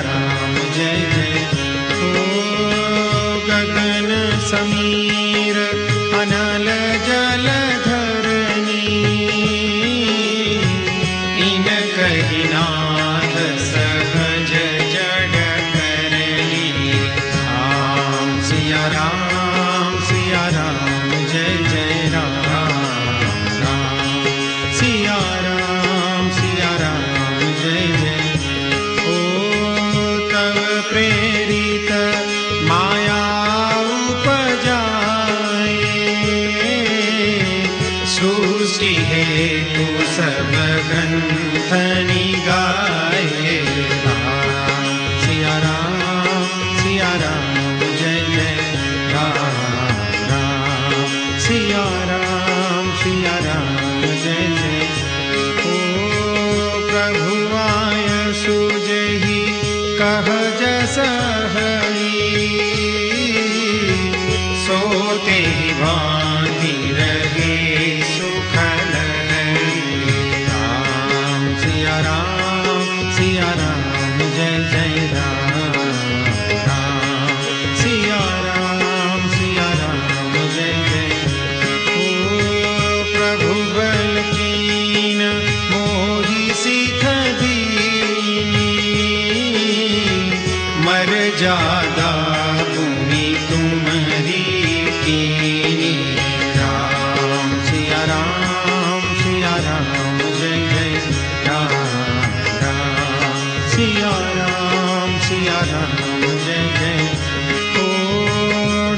राम जय जय। ओ गगन समीर अनल जल धरनी, इन कही नाथ सहज जड़ करनी। राम सिया राम जय जय राम राम सिया राम जय जय। ओ तव प्रेरित माया उपजाए, सृष्टि हेतु सब ग्रंथ निगाए। राम सिया राम जय जय राम राम सिया राम जय जय। ओ प्रभु आय सुजहि कह जस हरि, सोते ही भांति रहे सुखल हरि। राम सिया राम जय जय राम राम सिया राम जय जय। ओ प्रभु बल कीन मोहि सिख दीनी, मर जादा भूमि तुम्हारी कीनी। राम सिया राम जय जय राम राम सिया राम जय जय। ओ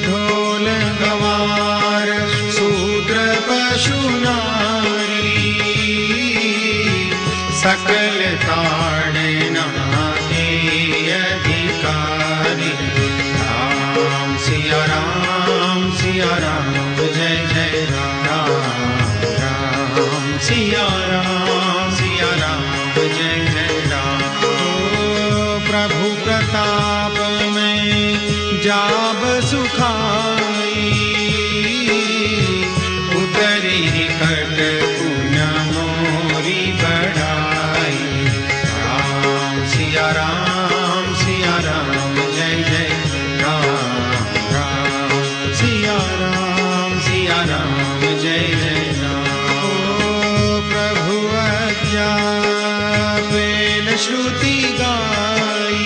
ढोल गवार शूद्र पशु नारी, सकल ताड़ना के अधिकारी। राम सिया राम जय जय राम राम सिया राम जय जय राम। ओ प्रभु प्रताप में जाब सुखाई, उतरी कट पुन मोरी बढ़ाई। राम सिया राम जय जय राम राम सिया राम जय जय राम। ओ प्रभु आज्ञा बेल श्रुति गाई,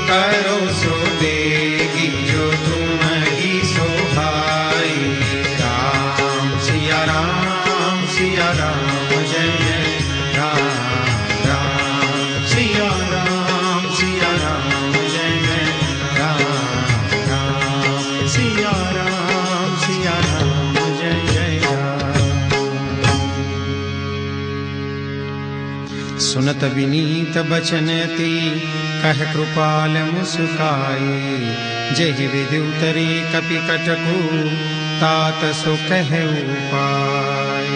करो सो देगी जो तुम ही सोहाई। राम सिया राम जय जय राम राम सिया राम जय जय राम राम सिया राम जय जय राम। सुनत विनीत बचन ती कह कृपाल मुस्काए, जहि विधि उतरे कपि कटकु तात सो कह उपाय।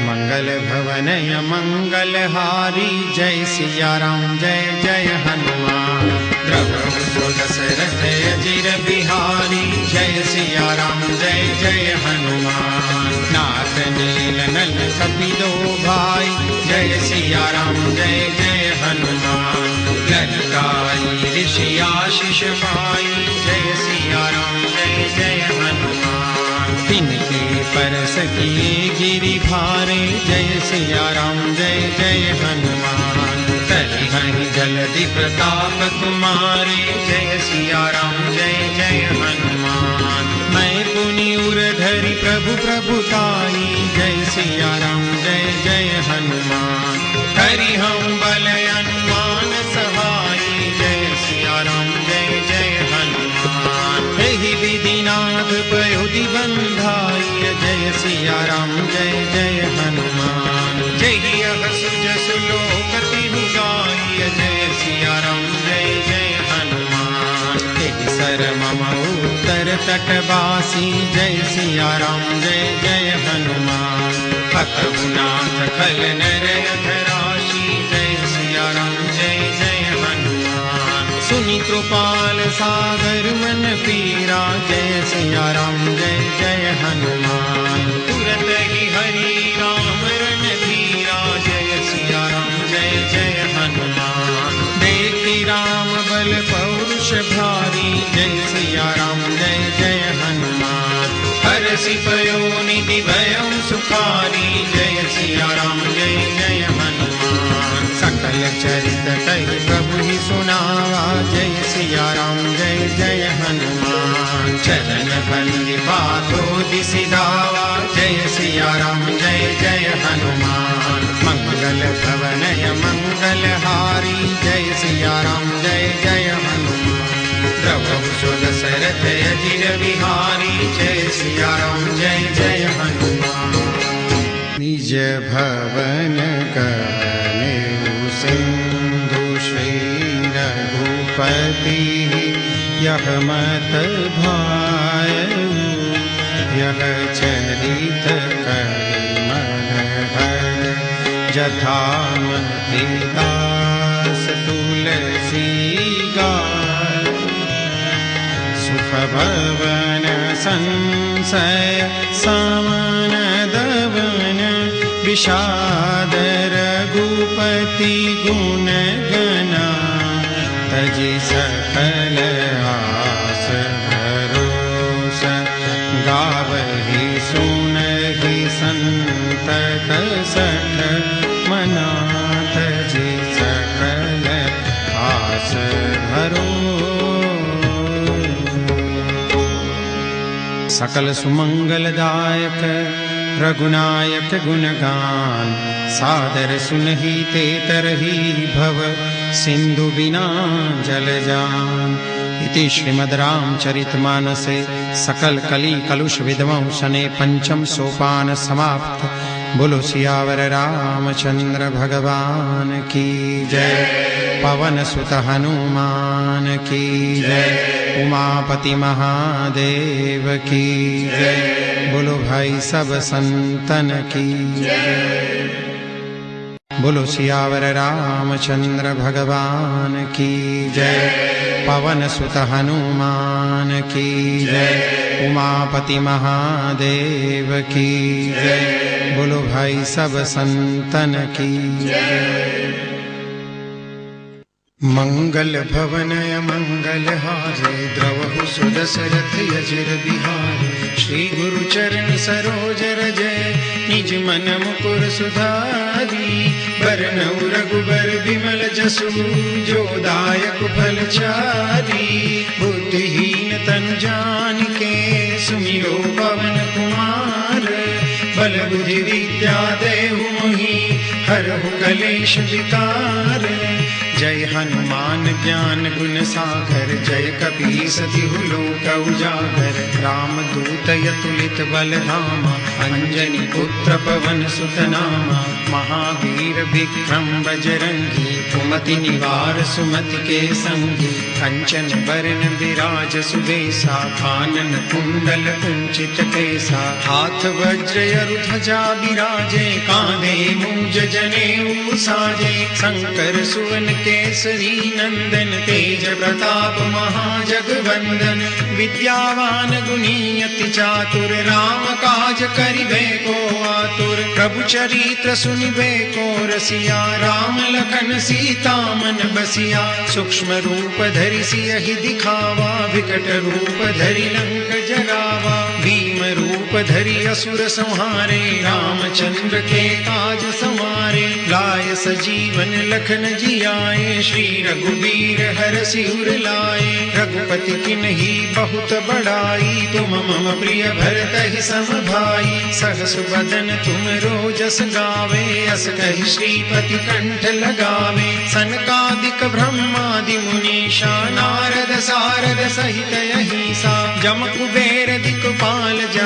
मंगल भवनय मंगल हारी, जय सिया राम जय जय हनुमान। प्रभु दशरथ अजीर बिहारी, जय सिया राम जय जय हनुमान। नाथ नील नल कपिलो भाई, जय सिया राम जय जय हनुमान। ललकाई ऋषि आशीष पाई, जय सिया राम जय जय हनुमान। तिनके परस किए गिरि भारे, जय सिया राम जय जय हनुमान। तरिहनि जलधि प्रताप तुम्हारे, जय सिया राम जय जय हनुमान। मैं पुनि उर धरि प्रभु प्रभुताई, जय सिया राम जय जय हनुमान। हरि हम बल अनुमान सहाई, जय सिया पद पयोधि बंधाई जय सिया राम जय जय हनुमान। जय हसु जसु लोकति गाई जय सिया राम जय जय हनुमान। सर मम उत्तर तटवासी जय सिया राम जय जय हनुमान। हतगुनाथ खल नर राशि जय सिया राम जय जय हनुमान। सुनि कृपाल सागर मन पीरा जय सिया राम जय जय हनुमान। तुरत ही हरि राम रन धीरा जय सिया राम जय जय हनुमान। देखि राम बल पौरुष भारी जय सिया राम जय जय हनुमान। हरषि पयो निधि भयं सुखारी जय सिया राम जय जय हनुमान। सकल चरित कहि प्रभु ही सुनावा जय सिया राम जय जय हनुमान। चरण बंदी बातों सिधावा जय सिया राम जय जय हनुमान। मंगल भवनय मंगल हारी जय सिया राम जय जय हनुमान। द्रवहु सुदशरथ अजिर बिहारी जय सिया राम जय जय हनुमान। निज भवन कहनेउ सिंधु श्री रघुपति यह मत भायउ। यह चरित करिमन भर जथामति दास तुलसी गाय। सुख भवन संशय समन दवन विषाद रघुपति गुण गना। तजि सकल आस भरोस गावहि सुनहि संतत सठ मना। तजि सकल आस भरोस। सकल सुमंगलदायक रघुनायक गुणगान। सादर सुनहि ते तरहि भव सिंधु बिना जल जान। इति श्रीमद् रामचरितमानसे सकल कली कलुष विध्वंसने पंचम सोपान समाप्त। बोलो सियावर रामचंद्र भगवान की जय। पवन सुत हनुमान की जय। उमापति महादेव की जय। बोलो भाई सब संतन की जय। बोलो सियावर रामचंद्र भगवान की जय। पवन सुत हनुमान की जय। उमापति महादेव की जय। बोलो भाई सब संतन की जय। मंगल भवनय मंगल हारे द्रवहु सुदशरथ अजिर बिहारी। श्री गुरु चरण सरोज रजय निज मन मुकुर सुधारी। बरनउँ रघुबर बिमल जसु जो दायक फल चारी। बुद्धिहीन तनु जानिके सुमिरो पवन कुमार। बल बुद्धि विद्या देहु मोहि हरहु कलेश विकार। जय हनुमान ज्ञान गुण सागर जय कपीस तिहु लोक उजागर। राम दूत अतुलित बल धामा अंजनी पुत्र पवन सुत नामा। महावीर विक्रम बजरंगी कुमति निवार सुमति के संगी। कंचन बरन विराज सुबेसा कानन कुंडल कुंचित केसा। हाथ वज्र ध्वजा बिराजे कांधे मूंज जनेऊ साजे। शंकर सुवन केसरी नंदन तेज प्रताप महाजगवंदन। विद्यावान गुणी अति चातुर राम काज करिबे को आतुर। प्रभु चरित्र सुनिबे को रसिया राम लखन सीता मन बसिया। सूक्ष्म रूप धरि सियहि दिखावा विकट रूप धरि लंक जरावा। भीम रूप धरि असुर संहारे रामचंद्र के काज संवारे। लाय सजीवन लखन जियाए श्री रघुबीर हरषि उर लाए। रघुपति किन्ही बहुत बड़ाई तुम मम प्रिय भरतहि सम भाई। सहस बदन तुम रोजस गावे अस कहि श्रीपति कंठ लगावे। सनकादिक ब्रह्मादि मुनीषा नारद सारद सहित अहिसा। जम कुबेर दिक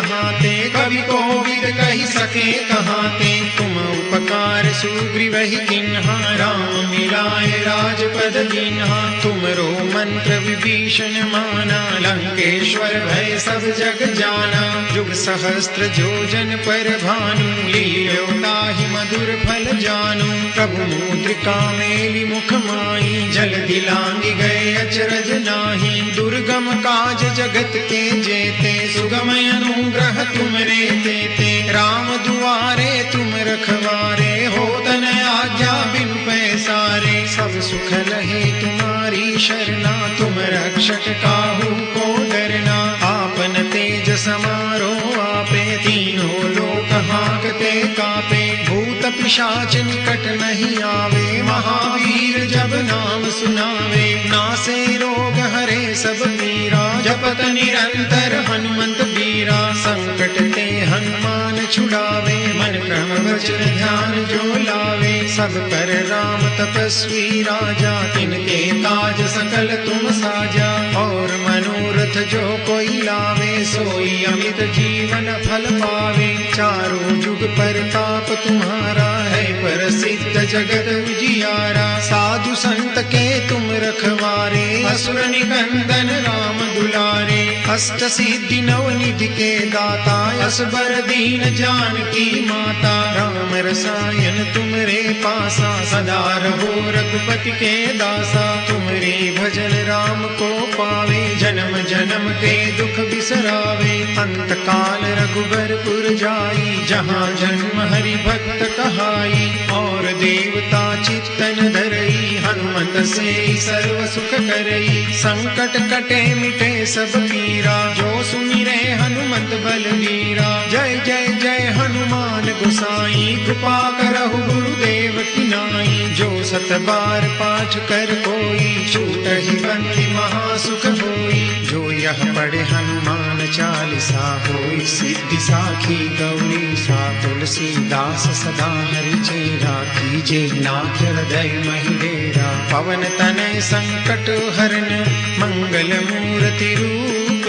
नहाते, कवि कोविद कही सके कहाते। तुम उपकार सुग्रीव ही किन्हा, राम मिलाए राजपद दीन्हा। तुमरो मंत्र विभीषण माना, लंकेश्वर भय सब जग जाना। जुग सहस्त्र जोजन पर भानु, लील्यो ताहि मधुर फल जानू। प्रभु मुद्रिका मेलि मुख माही, जल दिलांगी गए अचरज नाही। दुर्गम काज जगत के जेते, सुगम अनुग्रह तुमरे तेते। राम दुआरे तुम रखवारे, होत न आज्ञा बिनु पैसारे। सब सुख लहे तुम्हारी शरणा, तुम रक्षक काहू को डरना। आपन तेज समारो आपे, तीनों लोक हांकते कापे। भूत पिशाच निकट नहीं आवे, महावीर जब नाम सुनावे। नासे रोग हरे सब पीरा, जपत निरंतर हनुमंत बीरा। संकट ते हनुमान छुड़ावे, मन क्रम वचन ध्यान जो लावे। सब पर राम तपस्वी राजा, तिनके काज सकल तुम साजा। और मनोरथ जो कोई लावे, सोई अमित जीवन फल पावे। चारों जुग परताप तुम्हारा है, प्रसिद्ध जगत उजियारा। साधु संत के तुम रखवारे, असुर निकंदन राम दुलारे। अष्ट सिद्धि नव निधि के दाता, असबर दीन जानकी माता। राम रसायन तुमरे पासा, सदा रहो रघुपति के दासा। तुमरे भजन राम को पावे, जन्म जन्म के दुख बिसरावे। अंत काल रघुबरपुर जाई, जहाँ जन्म हरि भक्त कहाई। और देवता चित्तन धरई, हनुमत से सर्व सुख करई। संकट कटे मिटे सब पीरा, जो सुमिरे हनुमत बलवीरा। जय जय जय हनुमान गोसाई, कृपा करहु गुरुदेव की नाई। जो सत बार पाठ कर कोई, छूटहि बंदी महासुख होई। जो यह पढ़े हनुमान चालीसा, होई सिद्धि साखी गौरी सा। तुलसीदास सदा हरि चेरा, कीजे नाथ हृदय महिडेरा। पवन तनय संकट हरन, मंगल मूर्ति रूप।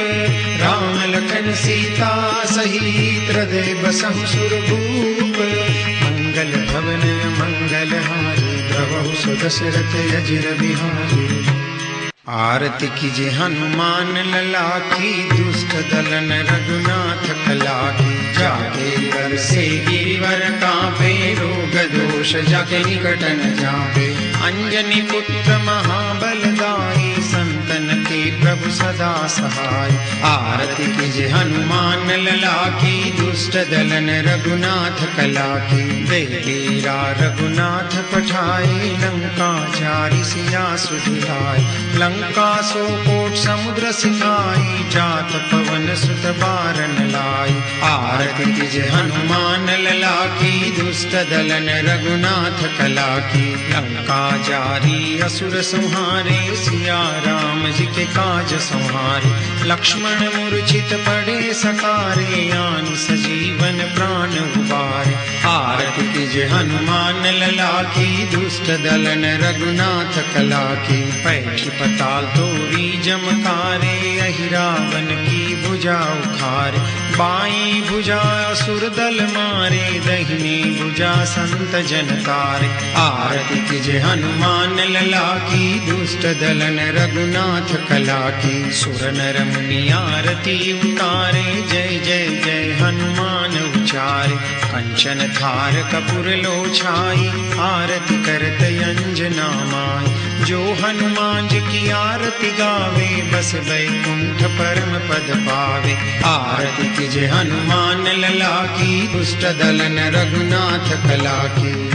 राम लखन सीता सहित, हृदय बसहु सुरभूप। मंगल भवन मंगल हारी, द्रवहु सुदशरथ अजिर बिहारी। आरती कीजे हनुमान लला की, दुष्ट दलन रघुनाथ कला की। जाके कर से गिरिवर कांपे, रोग दोष जाके निकट न जापे। अंजनी पुत्र महाबलदाई, संतन के प्रभु सदा सहाय। आरती कीजे हनुमान लला की, दुष्ट दलन रघुनाथ कला की। देवीरा रघुनाथ पठाई, लंका चारि सिया सुधिलाई। लंका सो कोट समुद्र सिखाई, जात पवन सुत बारन लाई। आरती कीजे हनुमान लला की, दुष्ट दलन रघुनाथ कला की। लंका जारी असुर संहारे, सिया राम जी के काज संहारे। लक्ष्मण मूर्छित पड़े सकारे, आन सजीवन प्राण उबारे। आरती कीजे हनुमान लला की, दुष्ट दलन रघुनाथ कला की। पैठी पताल तोरी जमकारे, अहि रावण की भुजा उखारे। बाई भुजा असुर दल मारे, दहिनी भुजा संत जन तारे। आरती कीजे हनुमान लला की, दुष्ट दलन रघुनाथ कला की। सुर नर मुनि आरती उतारे, जय जय जय हनुमान उचारे। कंचन थार कपूर लो छाई, आरती करत अंजना माई। जो हनुमान जी की आरती गावे, बस बैकुंठ परम पद पावे। आरती कीजे हनुमान लला की, दुष्ट दलन रघुनाथ कला की।